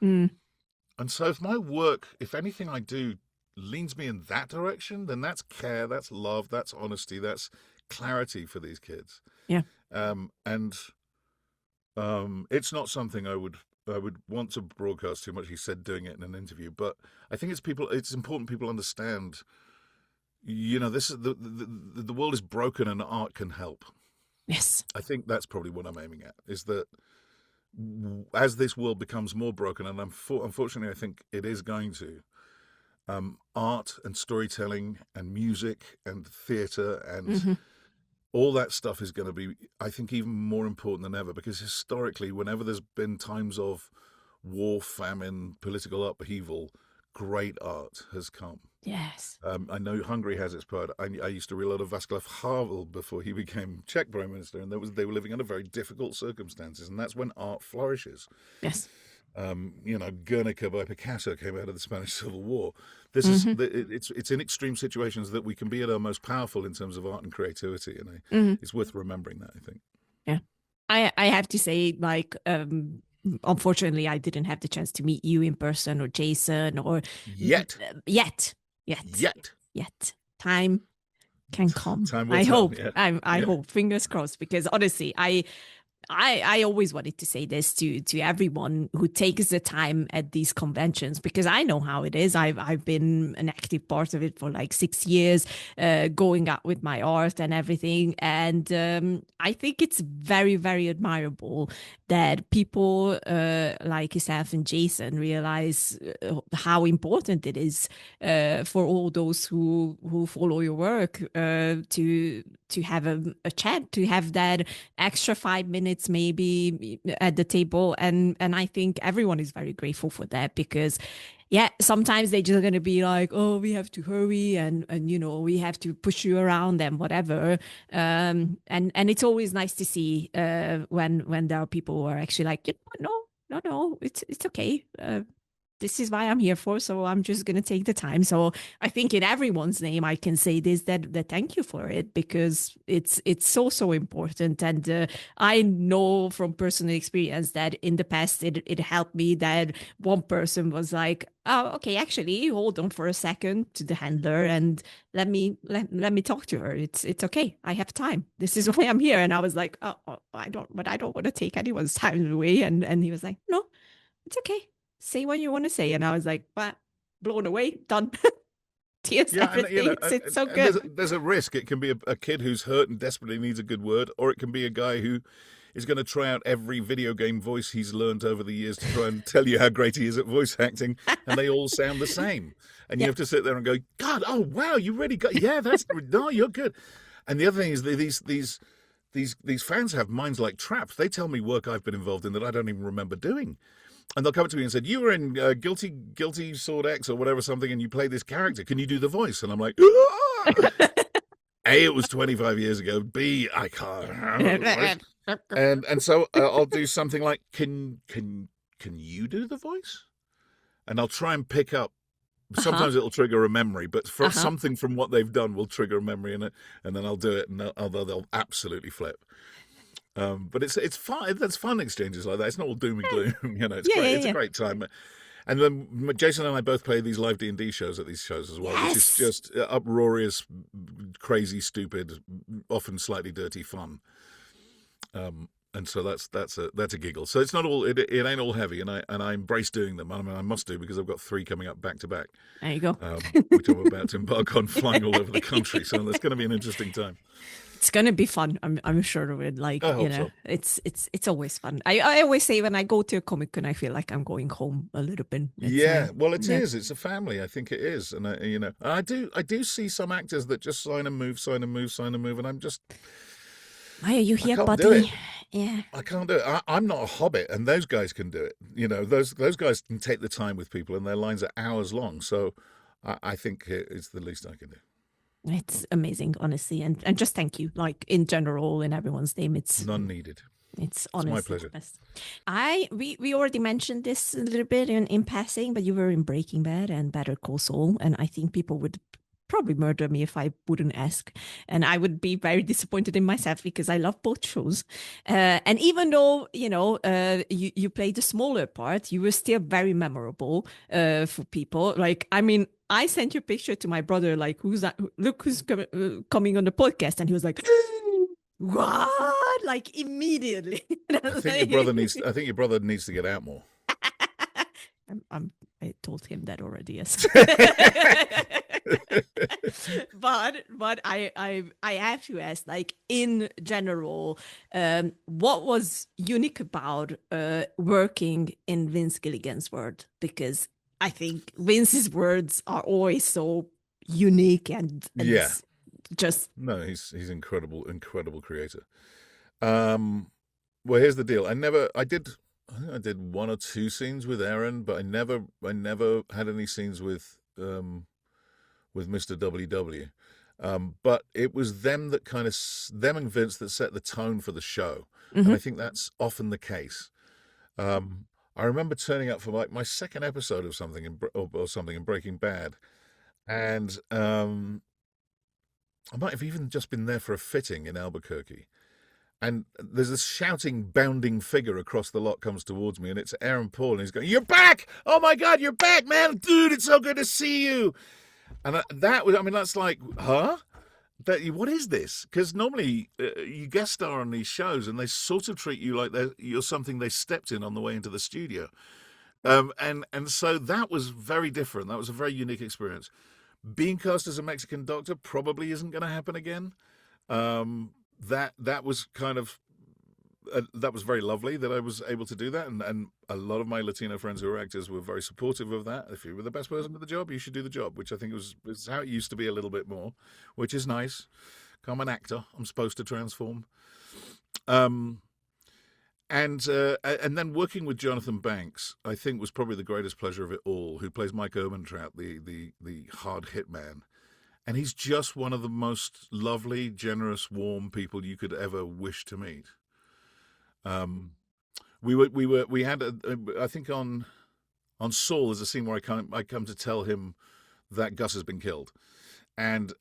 And so if anything I do leans me in that direction, then that's care, that's love, that's honesty, that's clarity for these kids. Yeah. It's not something I would want to broadcast too much. He said doing it in an interview, but I think it's important people understand, this is the world is broken and art can help. Yes. I think that's probably what I'm aiming at, is that as this world becomes more broken, and unfortunately I think it is going to, art and storytelling and music and theatre and all that stuff is going to be, I think, even more important than ever, because historically, whenever there's been times of war, famine, political upheaval, great art has come. Yes. I know Hungary has its poet. I used to read a lot of Václav Havel before he became Czech Prime Minister, and they were living under very difficult circumstances, and that's when art flourishes. Yes. Guernica by Picasso came out of the Spanish Civil War. This is it's in extreme situations that we can be at our most powerful in terms of art and creativity, and it's worth remembering that, I think. Yeah, I have to say, like, unfortunately, I didn't have the chance to meet you in person or Jason or yet. Time can come. Time will tell, hope. Yeah. I hope. Fingers crossed, because honestly,
I always wanted to say this to everyone who takes the time at these conventions, because I know how it is. I've been an active part of it for like 6 years, going out with my art and everything. And I think it's very, very admirable that people like yourself and Jason realize how important it is for all those who follow your work to have a chat, to have that extra 5 minutes maybe at the table. And I think everyone is very grateful for that, because sometimes they're just going to be like, oh, we have to hurry and we have to push you around and whatever. And it's always nice to see when there are people who are actually like, no, it's okay. This is why I'm here for, so I'm just going to take the time. So I think in everyone's name, I can say this, that thank you for it, because it's so important. And I know from personal experience that in the past, it helped me that one person was like, oh, okay, actually, hold on for a second to the handler and let me talk to her. It's okay. I have time. This is why I'm here. And I was like, oh, I don't want to take anyone's time away. And he was like, no, it's okay. Say what you want to say. And I was like, what? Blown away, done. Tears, everything. It's so good.
There's a risk. It can be a kid who's hurt and desperately needs a good word, or it can be a guy who is going to try out every video game voice he's learned over the years to try and tell you how great he is at voice acting, and they all sound the same. And you have to sit there and go, God, oh, wow, you really got, no, you're good. And the other thing is these fans have minds like traps. They tell me work I've been involved in that I don't even remember doing. And they'll come up to me and said, you were in Guilty Sword X or whatever something, and you played this character. Can you do the voice? And I'm like, A, it was 25 years ago. B, I can't. And so I'll do something like, can you do the voice? And I'll try and pick up. Sometimes it'll trigger a memory, but something from what they've done will trigger a memory in it, and then I'll do it, and they'll absolutely flip. But it's fun. That's fun exchanges like that. It's not all doom and gloom. It's great. It's a great time. And then Jason and I both play these live D&D shows at these shows as well, which is just uproarious, crazy, stupid, often slightly dirty fun. And so that's a giggle. So it's not all it ain't all heavy, and I embrace doing them. I mean, I must do, because I've got 3 coming up back to back.
There you go.
Which I'm about to embark on, flying all over the country. So that's going to be an interesting time.
It's gonna be fun. I'm sure of it. Like,
so.
It's always fun. I always say when I go to a Comic-Con, I feel like I'm going home a little bit.
Well, it is. It's a family. I think it is, and I do see some actors that just sign and move, and I'm just.
Why are you here, buddy?
Do it.
Yeah,
I can't do it. I'm not a hobbit, and those guys can do it. Those guys can take the time with people, and their lines are hours long. So I think it's the least I can do.
It's amazing, honestly, and just thank you. Like, in general, in everyone's name, it's
none needed.
It's honestly
my pleasure.
The best. We already mentioned this a little bit in passing, but you were in Breaking Bad and Better Call Saul, and I think people would probably murder me if I wouldn't ask, and I would be very disappointed in myself, because I love both shows. And even though you played the smaller part, you were still very memorable for people. Like, I mean, I sent you a picture to my brother, like, who's that? Look who's coming on the podcast, and he was like, what? Like, immediately.
I think your brother needs to get out more.
I told him that already, yes. but I have to ask, like, in general, what was unique about working in Vince Gilligan's world? Because I think Vince's words are always so unique and just.
No, he's incredible creator. Well, here's the deal. I think I did 1 or 2 scenes with Aaron, but I never had any scenes with Mr. WW. But it was them and Vince that set the tone for the show. Mm-hmm. And I think that's often the case. I remember turning up for like my second episode of something in Breaking Bad, and I might have even just been there for a fitting in Albuquerque. And there's this shouting, bounding figure across the lot comes towards me, and it's Aaron Paul, and he's going, "You're back! Oh my God, you're back, man! Dude, it's so good to see you!" And that's like, huh? what is this? Because normally you guest star on these shows and they sort of treat you like you're something they stepped in on the way into the studio. And so that was very different. That was a very unique experience. Being cast as a Mexican doctor probably isn't going to happen again. That was kind of that was very lovely that I was able to do that, and a lot of my Latino friends who are actors were very supportive of that. If you were the best person for the job, you should do the job, which I think was how it used to be a little bit more, which is nice. I'm an actor. I'm supposed to transform. And then working with Jonathan Banks, I think was probably the greatest pleasure of it all. Who plays Mike Ehrmantraut, the hard hit man. And he's just one of the most lovely, generous, warm people you could ever wish to meet. We had I think on Saul there's a scene where I come to tell him that Gus has been killed, and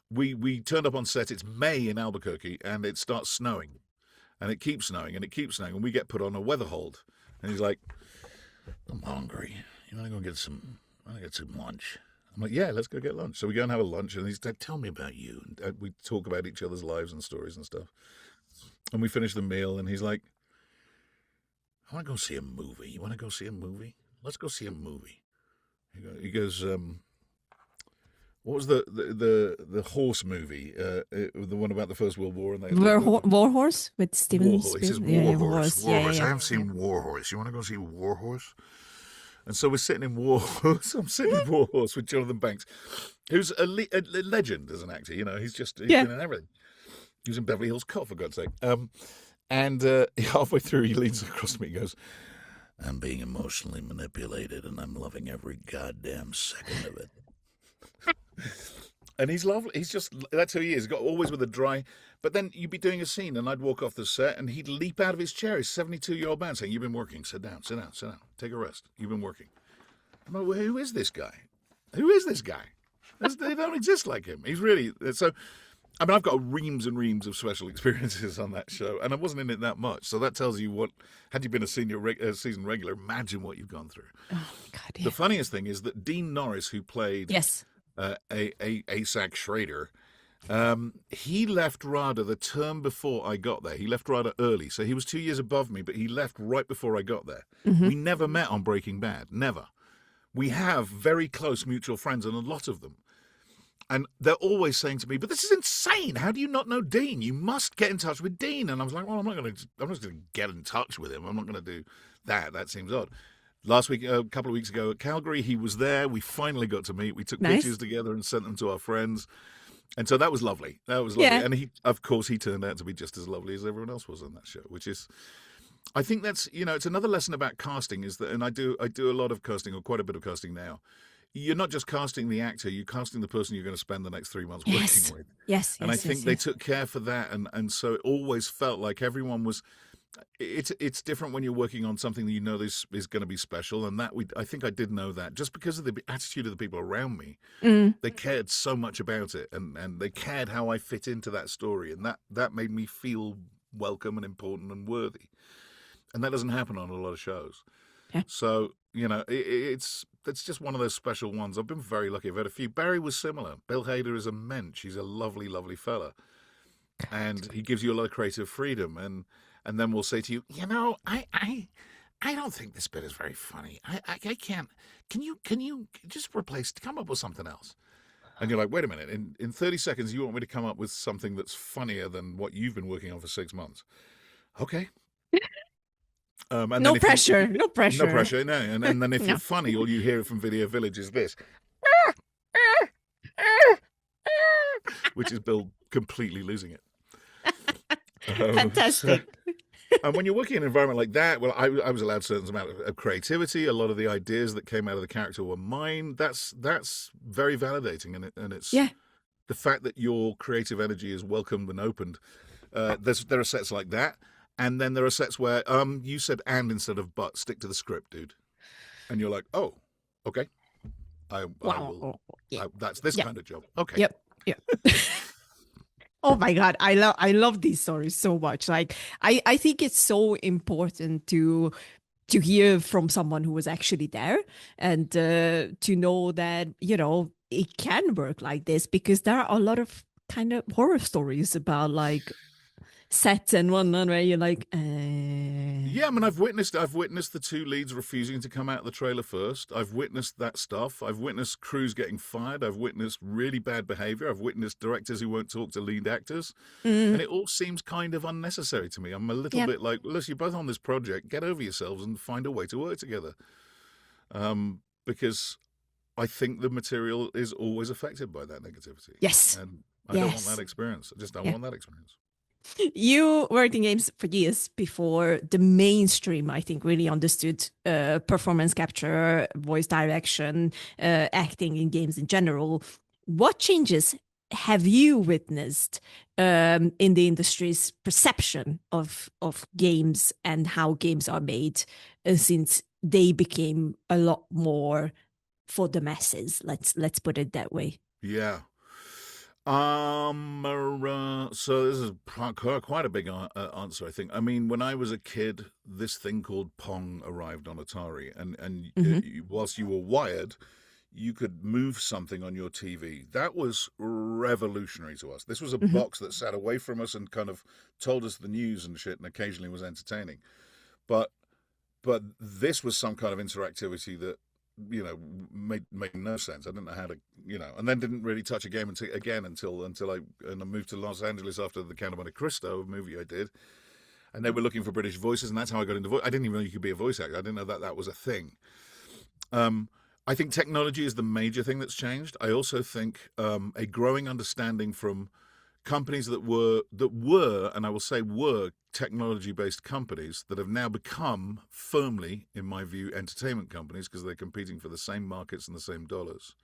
we turned up on set. It's May in Albuquerque, and it starts snowing, and it keeps snowing, and it keeps snowing, and we get put on a weather hold, and he's like, "I'm hungry. You want to go get some? I want to get some lunch." I'm like, "Yeah, let's go get lunch." So we go and have a lunch, and he's like, "Tell me about you." And we talk about each other's lives and stories and stuff. And we finish the meal, and he's like, "I want to go see a movie. You want to go see a movie? Let's go see a movie." He goes, "What was the horse movie? The one about the First World War?" And
War Horse with Steven Spielberg.
He says, War Horse. I haven't seen War Horse. You want to go see War Horse? And so we're sitting in War Horse. I'm sitting in War Horse with Jonathan Banks, who's a legend as an actor. You know, he's been in everything. He was in Beverly Hills Cop, for God's sake. And halfway through, he leans across to me and goes, "I'm being emotionally manipulated, and I'm loving every goddamn second of it." And he's lovely. He's just, that's who he is. He's got always with a dry. But then you'd be doing a scene, and I'd walk off the set, and he'd leap out of his chair. He's a 72-year-old man saying, "You've been working. Sit down, sit down, sit down. Take a rest. You've been working." I'm like, "Well, who is this guy? Who is this guy?" They don't exist like him. He's really, so... I mean, I've got reams and reams of special experiences on that show, and I wasn't in it that much. So that tells you what, had you been a season regular, imagine what you've gone through.
Oh, God, yeah.
The funniest thing is that Dean Norris, who played Asac Schrader, he left RADA the term before I got there. He left RADA early, so he was 2 years above me, but he left right before I got there. Mm-hmm. We never met on Breaking Bad, never. We have very close mutual friends, and a lot of them. And they're always saying to me, "But this is insane. How do you not know Dean? You must get in touch with Dean." And I was like, "Well, I'm just going to get in touch with him. I'm not going to do that. That seems odd." Last week, a couple of weeks ago at Calgary, he was there. We finally got to meet. We took pictures together and sent them to our friends. And so that was lovely. That was lovely. Yeah. And of course, he turned out to be just as lovely as everyone else was on that show, which is, I think that's, it's another lesson about casting is that, and I do a lot of casting, or quite a bit of casting now. You're not just casting the actor, you're casting the person you're going to spend the next 3 months working with.
Yes.
And I think they took care for that. And so it always felt like everyone was, it's different when you're working on something that you know is going to be special. And that I think I did know that just because of the attitude of the people around me, they cared so much about it. And they cared how I fit into that story. And that made me feel welcome and important and worthy. And that doesn't happen on a lot of shows. Yeah. So, it's just one of those special ones. I've been very lucky. I've had a few. Barry was similar. Bill Hader is a mensch. He's a lovely, lovely fella. And he gives you a lot of creative freedom. And then we'll say to you, I don't think this bit is very funny. I can't. Can you just come up with something else? And you're like, wait a minute. In 30 seconds, you want me to come up with something that's funnier than what you've been working on for 6 months? Okay. And
no pressure. No pressure.
No. And then if you're funny, all you hear from Video Village is this, which is Bill completely losing it.
Fantastic.
And when you're working in an environment like that, well, I was allowed a certain amount of creativity. A lot of the ideas that came out of the character were mine. That's very validating, and it's the fact that your creative energy is welcomed and opened. There are sets like that. And then there are sets where you said "and" instead of "but." Stick to the script, dude. And you're like, "Oh, okay. I will. That's this kind of job." Okay.
Yep. Oh my God, I love these stories so much. Like I think it's so important to hear from someone who was actually there and to know that it can work like this, because there are a lot of kind of horror stories about like sets and whatnot where you're like,
Yeah, I mean, I've witnessed the two leads refusing to come out of the trailer first. I've witnessed that stuff. I've witnessed crews getting fired. I've witnessed really bad behavior. I've witnessed directors who won't talk to lead actors. And it all seems kind of unnecessary to me. I'm a little bit like, listen, you're both on this project. Get over yourselves and find a way to work together. Because I think the material is always affected by that negativity.
Yes.
And I don't want that experience. I just don't want that experience.
You worked in games for years before the mainstream, I think, really understood performance capture, voice direction, acting in games in general. What changes have you witnessed in the industry's perception of games and how games are made since they became a lot more for the masses? Let's put it that way.
Yeah. So this is quite a big answer, I think. I mean, when I was a kid, this thing called Pong arrived on Atari, and whilst you were wired, you could move something on your TV. That was revolutionary to us. This was a box that sat away from us and kind of told us the news and shit, and occasionally was entertaining. But this was some kind of interactivity that, you know, made no sense. I didn't know how to, you know, and then didn't really touch a game until I moved to Los Angeles after the Count of Monte Cristo, a movie I did, and they were looking for British voices, and that's how I got into voice. I didn't even know you could be a voice actor. I didn't know that was a thing. I think technology is the major thing that's changed. I also think a growing understanding from companies that were, and I will say were, technology-based companies that have now become firmly, in my view, entertainment companies, because they're competing for the same markets and the same dollars.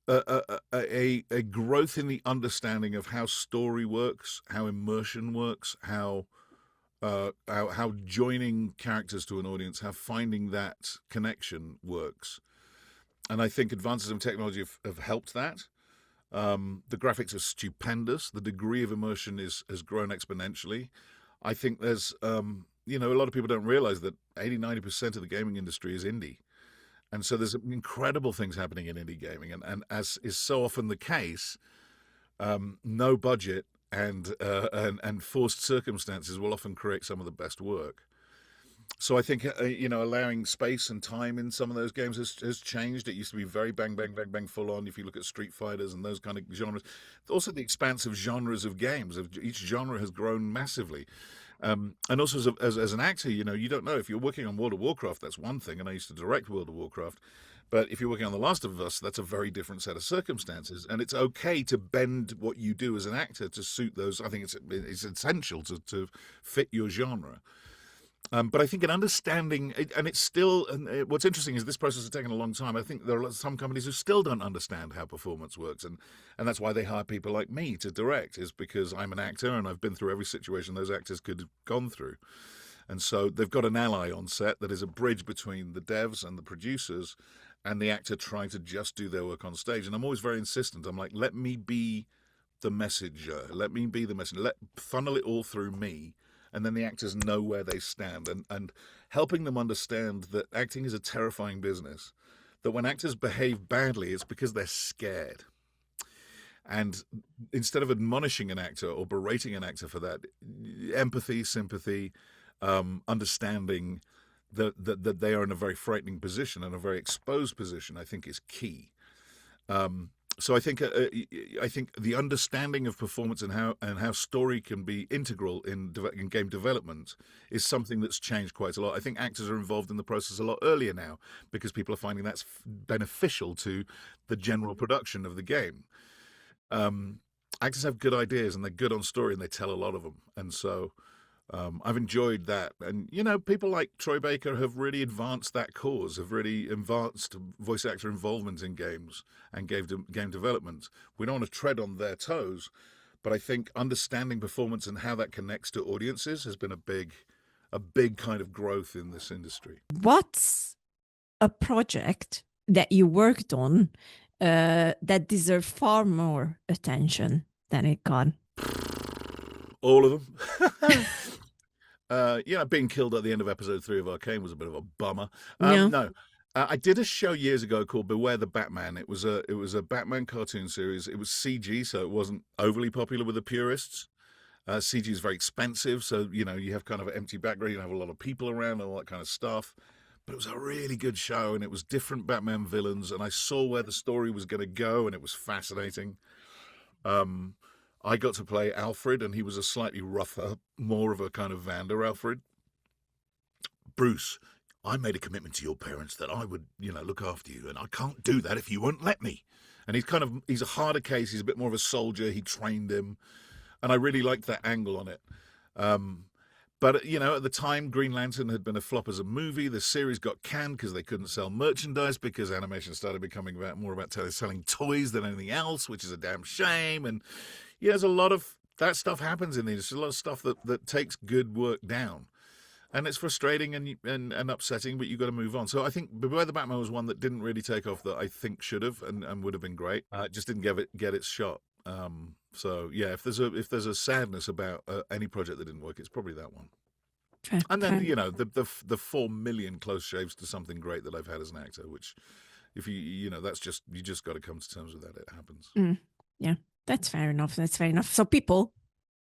A growth in the understanding of how story works, how immersion works, how joining characters to an audience, how finding that connection works. And I think advances in technology have helped that. The graphics are stupendous. The degree of immersion has grown exponentially. I think there's, you know, a lot of people don't realize that 80-90% of the gaming industry is indie. And so there's incredible things happening in indie gaming. And as is so often the case, no budget and forced circumstances will often create some of the best work. So I think, you know, allowing space and time in some of those games has changed. It used to be very bang, bang, bang, bang, full on. If you look at Street Fighters and those kind of genres, also the expansive genres of games, each genre has grown massively. And also as an actor, you know, you don't know if you're working on World of Warcraft, that's one thing. And I used to direct World of Warcraft. But if you're working on The Last of Us, that's a very different set of circumstances. And it's okay to bend what you do as an actor to suit those. I think it's essential to fit your genre. But I think an understanding, and it's still, and what's interesting is this process has taken a long time. I think there are some companies who still don't understand how performance works, and that's why they hire people like me to direct, is because I'm an actor and I've been through every situation those actors could have gone through. And so they've got an ally on set that is a bridge between the devs and the producers and the actor trying to just do their work on stage. And I'm always very insistent. I'm like, let me be the messenger. Let me be the messenger. Funnel it all through me. And then the actors know where they stand, and helping them understand that acting is a terrifying business, that when actors behave badly, it's because they're scared. And instead of admonishing an actor or berating an actor for that, empathy, sympathy, understanding that they are in a very frightening position and a very exposed position, I think is key. So I think the understanding of performance and how story can be integral in game development is something that's changed quite a lot. I think actors are involved in the process a lot earlier now because people are finding that's beneficial to the general production of the game. Actors have good ideas and they're good on story and they tell a lot of them, and so I've enjoyed that. And, you know, people like Troy Baker have really advanced that cause, have really advanced voice actor involvement in games and game development. We don't want to tread on their toes, but I think understanding performance and how that connects to audiences has been a big kind of growth in this industry.
What's a project that you worked on that deserved far more attention than it got?
All of them. You know, being killed at the end of episode 3 of Arcane was a bit of a bummer. No. I did a show years ago called Beware the Batman. It was a Batman cartoon series. It was CG, so it wasn't overly popular with the purists. CG is very expensive, so you have kind of an empty background. You have a lot of people around and all that kind of stuff. But it was a really good show, and it was different Batman villains, and I saw where the story was going to go, and it was fascinating. I got to play Alfred, and he was a slightly rougher, more of a kind of Vander Alfred. Bruce, I made a commitment to your parents that I would, look after you, and I can't do that if you won't let me. And he's a harder case. He's a bit more of a soldier. He trained him, and I really liked that angle on it. But, at the time, Green Lantern had been a flop as a movie. The series got canned because they couldn't sell merchandise because animation started becoming more about selling toys than anything else, which is a damn shame. And, there's a lot of that stuff happens in these. There's a lot of stuff that takes good work down. And it's frustrating and upsetting, but you've got to move on. So I think Beware the Batman was one that didn't really take off that I think should have and would have been great. It just didn't get its shot. So yeah, if there's a sadness about any project that didn't work, it's probably that one.
Fair,
and then
fair.
the 4 million close shaves to something great that I've had as an actor, which if you just got to come to terms with that. It happens.
Yeah, that's fair enough. So people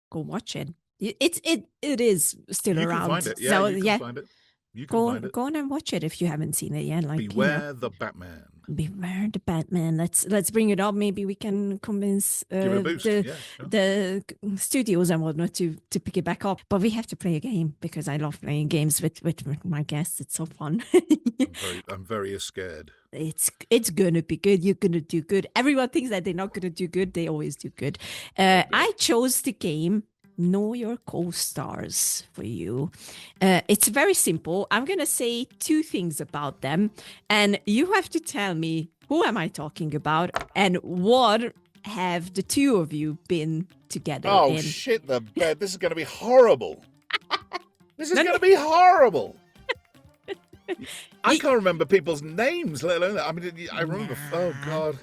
go watch it. It is still
You
around.
can find it. Yeah,
so
you can find it. You can find it.
Go on and watch it if you haven't seen it yet.
Beware the Batman.
Beware the Batman. Let's bring it up. Maybe we can convince
Give it a boost.
the studios and whatnot to pick it back up. But we have to play a game because I love playing games with my guests. It's so fun.
I'm very scared.
It's gonna be good. You're gonna do good. Everyone thinks that they're not gonna do good. They always do good. I chose the game Know Your Co-Stars for you. It's very simple. I'm going to say 2 things about them, and you have to tell me who am I talking about and what have the 2 of you been together in.
Shit the bed. This is going to be horrible. This is going to be horrible. I can't remember people's names, let alone that. I mean, I remember. Oh, God.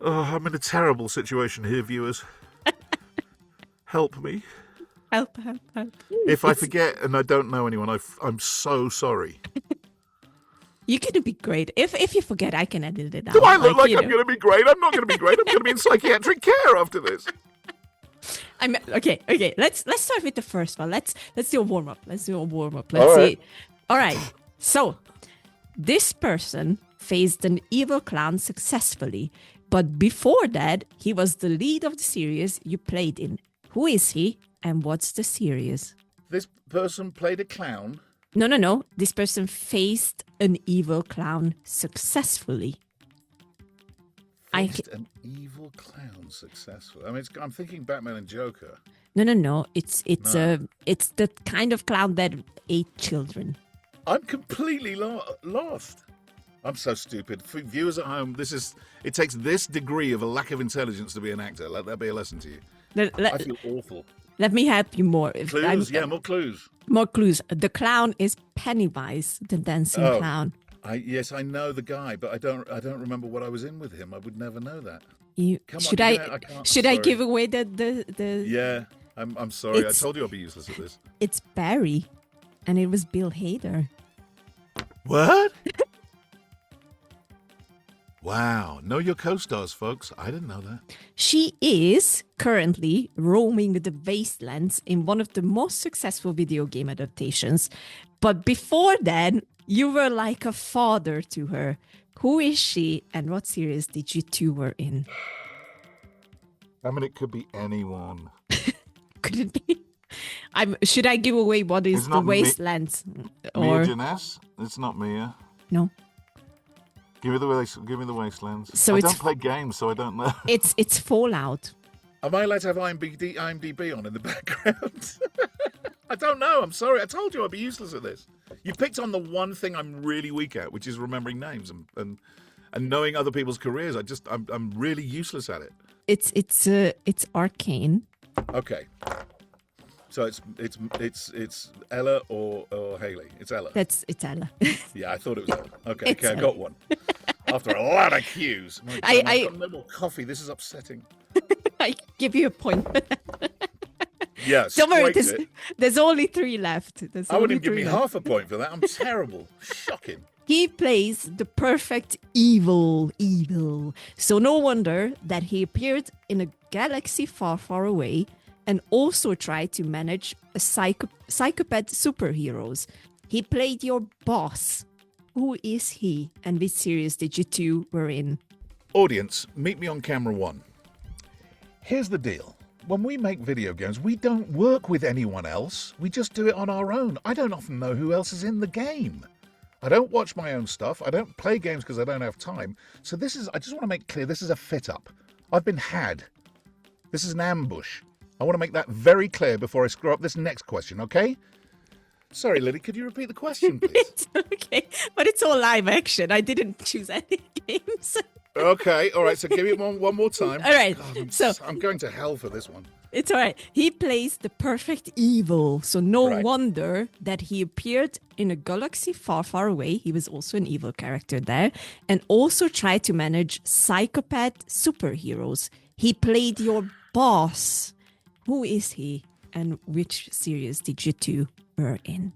I'm in a terrible situation here, viewers. Help me.
Help.
If I forget and I don't know anyone, I'm so sorry.
You're going to be great. If you forget, I can edit it out.
Do I look like I'm going to be great? I'm not going to be great. I'm going to be in psychiatric care after this.
Okay. Let's start with the first one. Let's do a warm up. Let's see. All right. So, this person faced an evil clown successfully. But before that, he was the lead of the series you played in. Who is he and what's the series?
This person played a clown?
No. This person faced an evil clown successfully.
An evil clown successfully? I mean, I'm thinking Batman and Joker.
No. It's the kind of clown that ate children.
I'm completely lost. I'm so stupid. For viewers at home, it takes this degree of a lack of intelligence to be an actor. Let that be a lesson to you. I feel awful.
Let me help you more.
More clues.
More clues. The clown is Pennywise, the dancing clown.
Yes, I know the guy, but I don't remember what I was in with him. I would never know that.
Should I give away the
Yeah, I'm sorry. I told you I'd be useless at this.
It's Barry, and it was Bill Hader.
What? Wow. Know your co-stars, folks. I didn't know that.
She is currently roaming the wastelands in one of the most successful video game adaptations. But before that, you were like a father to her. Who is she and what series did you 2 were in?
I mean, it could be anyone.
Could it be? Should I give away what is the wastelands?
Mia Janess? It's not Mia.
No.
Give me the wastelands.
So
I don't play games, so I don't know.
It's Fallout.
Am I allowed to have IMDb on in the background? I don't know. I'm sorry. I told you I'd be useless at this. You picked on the one thing I'm really weak at, which is remembering names and knowing other people's careers. I'm really useless at it.
It's Arcane.
Okay. So it's Ella or Haley. It's Ella.
It's Ella.
Yeah, I thought it was Ella. Okay, I got one. After a lot of cues. My God, I've got no more coffee. This is upsetting.
I give you a point.
Yeah,
Don't worry,
scraped it.
there's only 3 left.
I wouldn't give me half a point for that. I'm terrible. Shocking.
He plays the perfect evil. So no wonder that he appeared in a galaxy far, far away and also tried to manage a psychopath superheroes. He played your boss. Who is he and which series did you two were in?
Audience, meet me on camera 1. Here's the deal. When we make video games, we don't work with anyone else. We just do it on our own. I don't often know who else is in the game. I don't watch my own stuff. I don't play games because I don't have time. So I just want to make clear, this is a fit-up. I've been had. This is an ambush. I want to make that very clear before I screw up this next question, okay? Sorry, Lily, could you repeat the question, please?
It's okay, but it's all live action. I didn't choose any games.
Okay, all right, so give it one more time.
All right,
God, I'm going to hell for this one.
It's all right. He plays the perfect evil. So no
Right.
wonder that he appeared in a galaxy far, far away. He was also an evil character there. And also tried to manage psychopath superheroes. He played your boss. Who is he? And which series did you two were in?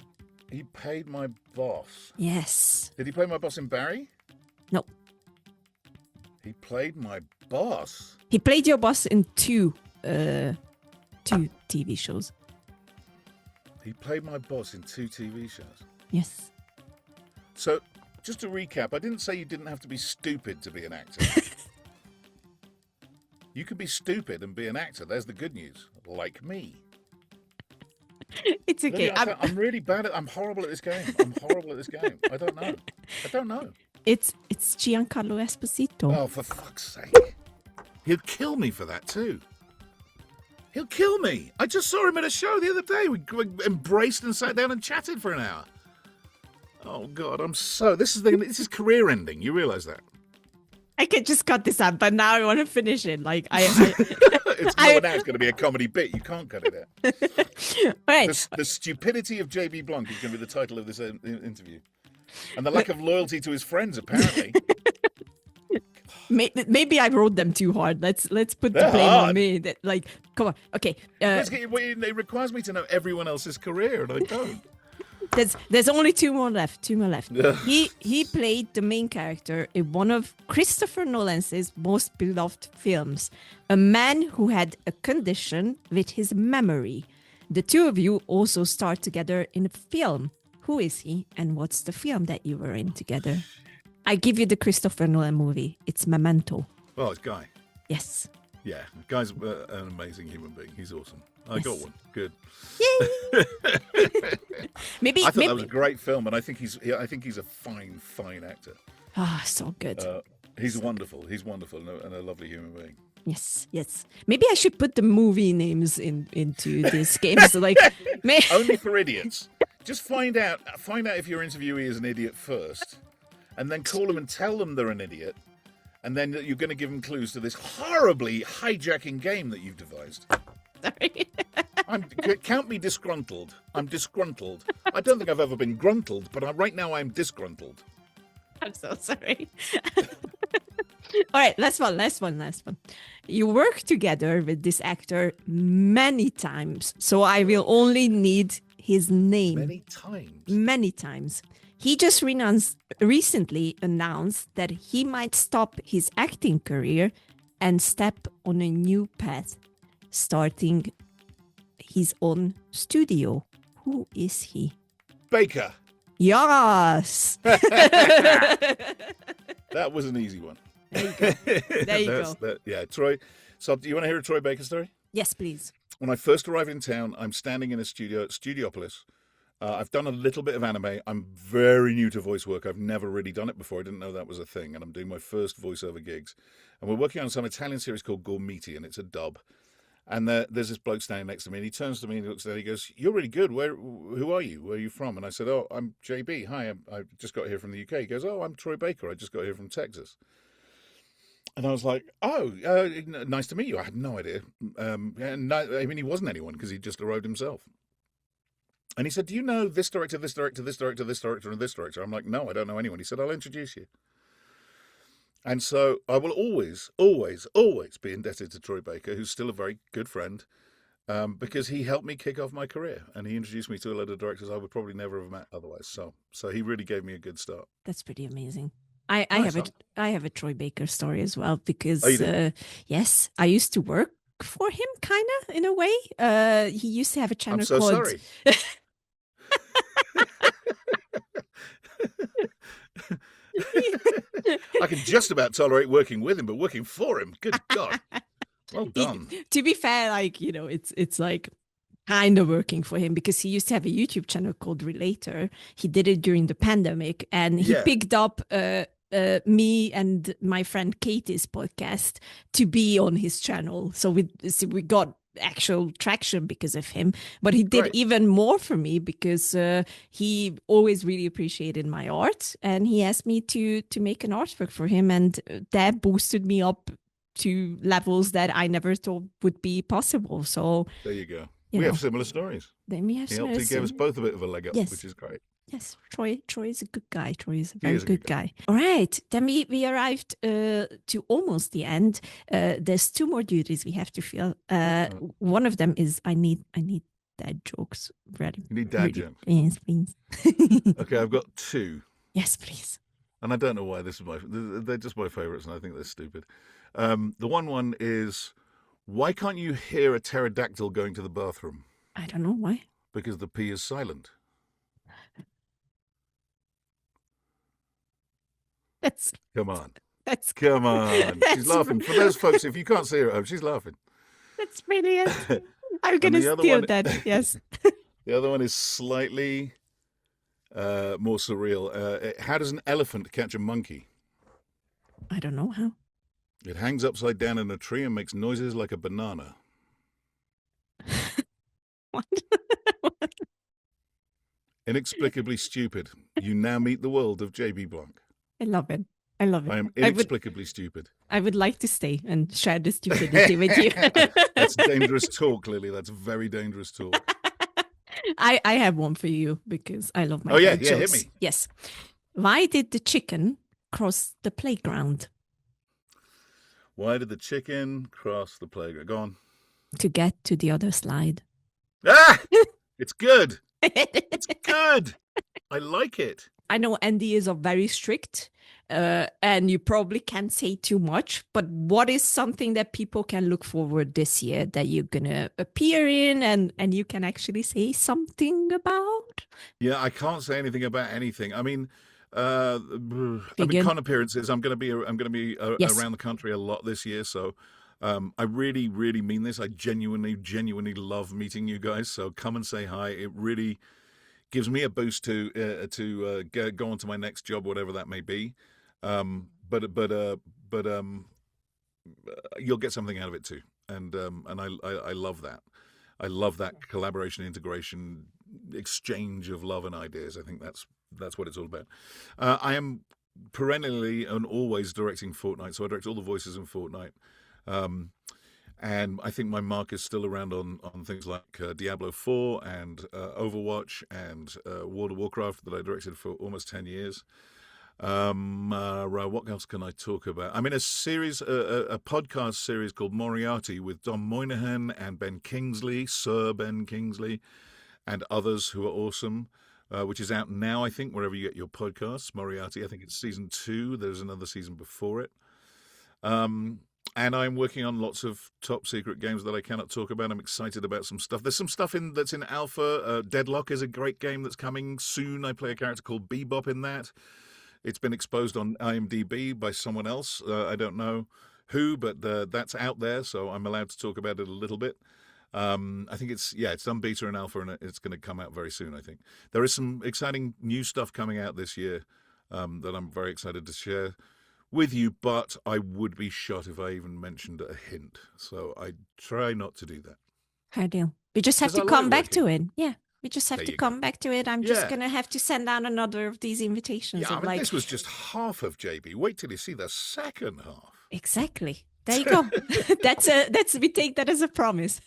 He paid my boss.
Yes.
Did he play my boss in Barry?
No.
He played my boss?
He played your boss in two TV shows.
He played my boss in 2 TV shows.
Yes.
So, just to recap, I didn't say you didn't have to be stupid to be an actor. You could be stupid and be an actor. There's the good news. Like me.
It's okay.
Lily, I'm really bad I'm horrible at this game. I don't know.
It's Giancarlo Esposito.
Oh, for fuck's sake. He'll kill me for that too. He'll kill me. I just saw him at a show the other day. We embraced and sat down and chatted for an hour. Oh God, this is career ending. You realise that?
I could just cut this out, but now I want to finish it. Like
It's now it's going to be a comedy bit. You can't cut it out.
All right.
The stupidity of JB Blanc is going to be the title of this interview, and the lack of loyalty to his friends apparently.
Maybe I wrote them too hard. Let's put the
They're
blame
hard.
on me. Like, come on. Okay.
It requires me to know everyone else's career, and I don't.
There's only 2 more left.
Yeah.
He played the main character in one of Christopher Nolan's most beloved films. A man who had a condition with his memory. The 2 of you also starred together in a film. Who is he, and what's the film that you were in together? I give you the Christopher Nolan movie. It's Memento.
Oh, it's Guy.
Yes.
Yeah, Guy's an amazing human being. He's awesome. I got one. Good.
Yay! maybe
I thought that was a great film, and I think he's a fine actor.
so good.
He's wonderful. He's wonderful and a lovely human being.
Yes. Maybe I should put the movie names into this game. So like,
Only for idiots. Just find out if your interviewee is an idiot first, and then call them and tell them they're an idiot, and then you're going to give them clues to this horribly hijacking game that you've devised.
Sorry.
Count me disgruntled. I'm disgruntled. I don't think I've ever been gruntled, but right now I'm disgruntled.
I'm so sorry. All right, last one. You work together with this actor many times, so I will only need his name. Many times. He just recently announced that he might stop his acting career and step on a new path, starting his own studio. Who is he?
Baker.
Yes.
That was an easy one.
There you go.
Yeah, Troy. So, do you want to hear a Troy Baker story?
Yes, please.
When I first arrived in town, I'm standing in a studio at Studiopolis. I've done a little bit of anime. I'm very new to voice work. I've never really done it before. I didn't know that was a thing. And I'm doing my first voiceover gigs. And we're working on some Italian series called Gormiti, and it's a dub. And there's this bloke standing next to me, and he turns to me and he looks at me, he goes, "You're really good. Who are you? Where are you from?" And I said, "Oh, I'm JB. Hi, I just got here from the UK." He goes, "Oh, I'm Troy Baker. I just got here from Texas." And I was like, "Oh, nice to meet you." I had no idea. I mean, he wasn't anyone because he just arrived himself. And he said, "Do you know this director, this director, this director, this director, and this director?" I'm like, "No, I don't know anyone." He said, "I'll introduce you." And so I will always, always, always be indebted to Troy Baker, who's still a very good friend. because he helped me kick off my career, and he introduced me to a lot of directors I would probably never have met otherwise. So he really gave me a good start.
That's pretty amazing. I
Nice,
have a Troy Baker story as well because
Oh, you do?
yes, I used to work for him kind of in a way. He used to have a channel
I'm so
called
sorry. I can just about tolerate working with him, but working for him, good God. Well done.
To be fair, like, you know, it's like kind of working for him because he used to have a YouTube channel called Relator. He did it during the pandemic, and he
Yeah.
picked up me and my friend Katie's podcast to be on his channel. So we got actual traction because of him. But he did
Great.
even more for me because he always really appreciated my art, and he asked me to make an artwork for him, and that boosted me up to levels that I never thought would be possible. So
There you go.
You
We
know.
have similar stories.
then we have
He
some.
helped to give us both a bit of a leg up,
Yes.
which is great.
Yes, Troy is a good guy. Troy is a
He
very
is a
good
good
guy. All right, then we arrived to almost the end. There's two more duties we have to fill. One of them is I need dad jokes ready.
You need dad jokes.
Yes, please.
Okay, I've got two.
Yes, please.
And I don't know why they're just my favourites, and I think they're stupid. The one is, why can't you hear a pterodactyl going to the bathroom?
I don't know why.
Because the P is silent. Come on.
That's
Come on.
That's
She's laughing. For those folks, if you can't see her at home, she's laughing.
that's brilliant. I'm
And
gonna
the other
steal
one-
that. Yes.
The other one is slightly more surreal. How does an elephant catch a monkey?
I don't know how.
It hangs upside down in a tree and makes noises like a banana.
What?
Inexplicably stupid. You now meet the world of JB Blanc.
I love it. I love it.
I am inexplicably stupid.
I would like to stay and share the stupidity with you.
That's dangerous talk, Lily. That's very dangerous talk.
I have one for you because I love my
Oh, yeah,
dad
yeah, hit
jokes.
me.
Yes. Why did the chicken cross the playground?
Why did the chicken cross the playground? Go on.
To get to the other slide.
Ah! It's good. It's good. I like it.
I know NDAs are very strict, and you probably can't say too much, but what is something that people can look forward this year that you're going to appear in and you can actually say something about?
Yeah, I can't say anything about anything. I mean,
Begin.
con appearances. I'm going to be
Yes.
around the country a lot this year. So, I really, really mean this. I genuinely love meeting you guys. So come and say hi. It really gives me a boost to go on to my next job, whatever that may be. But you'll get something out of it too, and I love that. I love that collaboration, integration, exchange of love and ideas. I think that's what it's all about. I am perennially and always directing Fortnite, so I direct all the voices in Fortnite. And I think my mark is still around on things like Diablo 4 and Overwatch and World of Warcraft that I directed for almost 10 years. What else can I talk about? I'm in a series, a podcast series called Moriarty with Dom Moynihan and Ben Kingsley, Sir Ben Kingsley, and others who are awesome, which is out now, I think, wherever you get your podcasts. Moriarty, I think it's season 2. There's another season before it. And I'm working on lots of top secret games that I cannot talk about. I'm excited about some stuff. There's some stuff that's in alpha. Deadlock is a great game that's coming soon. I play a character called Bebop in that. It's been exposed on IMDb by someone else. I don't know who, but that's out there, so I'm allowed to talk about it a little bit. I think it's done beta and alpha, and it's going to come out very soon, I think. There is some exciting new stuff coming out this year that I'm very excited to share with you, but I would be shot if I even mentioned a hint. So I try not to do that.
Fair deal. We just have
'Cause
to
I
come
like
back to it. Yeah. We just have
There
to
you
come
go.
back to it. I'm just
Yeah.
going to have to send out another of these invitations.
Yeah, I
of
mean,
like,
this was just half of JB. Wait till you see the second half.
exactly. There you go. We take that as a promise.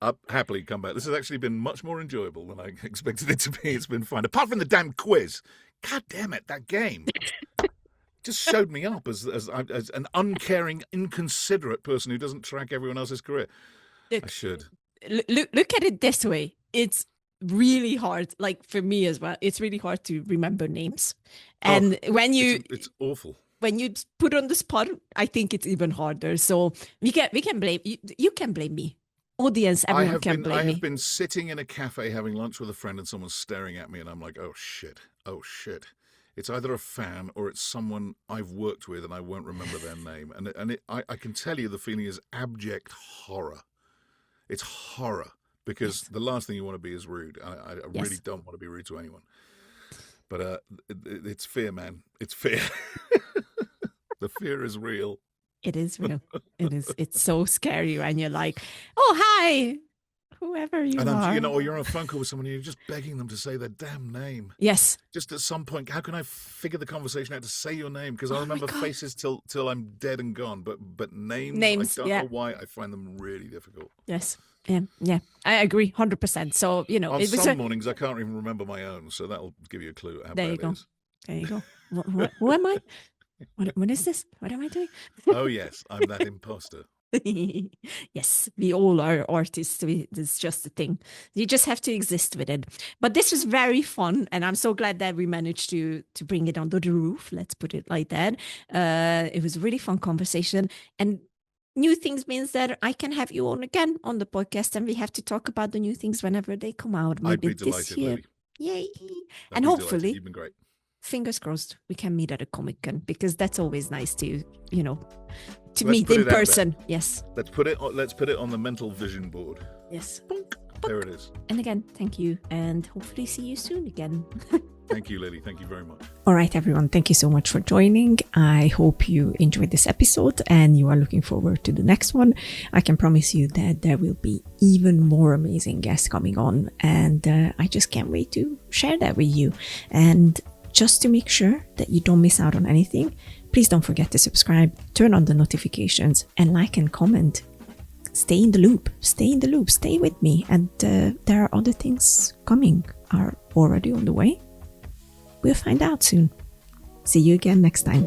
I'll happily come back. This has actually been much more enjoyable than I expected it to be. It's been fun. Apart from the damn quiz. God damn it, that game just showed me up as an uncaring, inconsiderate person who doesn't track everyone else's career. I should.
Look at it this way. It's really hard, like for me as well. It's really hard to remember names. And when
it's awful.
When you put on the spot, I think it's even harder. So we can blame you can blame me. Audience, everyone can blame me.
I have been sitting in a cafe having lunch with a friend and someone's staring at me and I'm like, oh shit. It's either a fan or it's someone I've worked with and I won't remember their name. And I can tell you the feeling is abject horror. It's horror because the last thing you want to be is rude. I really don't want to be rude to anyone. But it's fear, man. It's fear. The fear is real.
It is real. It is. It's so scary when you're like, oh, hi, whoever you are.
Or you're on a phone call with someone and you're just begging them to say their damn name.
Yes.
Just at some point, how can I figure the conversation out to say your name? Because I remember faces till I'm dead and gone. But names, I don't know why I find them really difficult.
Yes. Yeah. I agree 100%. So,
on some mornings I can't even remember my own. So that'll give you a clue how bad it is.
There you go. Who am I? What is this? What am I doing?
Oh, yes. I'm that imposter.
Yes, we all are artists. It's just a thing. You just have to exist with it. But this was very fun. And I'm so glad that we managed to bring it under the roof. Let's put it like that. It was a really fun conversation. And new things means that I can have you on again on the podcast. And we have to talk about the new things whenever they come out. Maybe
I'd be delighted,
this year.
Lily.
Yay.
And
hopefully.
You've been great.
Fingers crossed we can meet at a Comic-Con because that's always nice to
Let's
meet in person. Yes.
Let's put it on the mental vision board.
Yes.
Bonk. There it is.
And again, thank you and hopefully see you soon again.
Thank you, Lily. Thank you very much.
All right, everyone. Thank you so much for joining. I hope you enjoyed this episode and you are looking forward to the next one. I can promise you that there will be even more amazing guests coming on and I just can't wait to share that with you. And just to make sure that you don't miss out on anything, please don't forget to subscribe, turn on the notifications, and like and comment. Stay in the loop. Stay with me. And there are other things coming, are already on the way. We'll find out soon. See you again next time.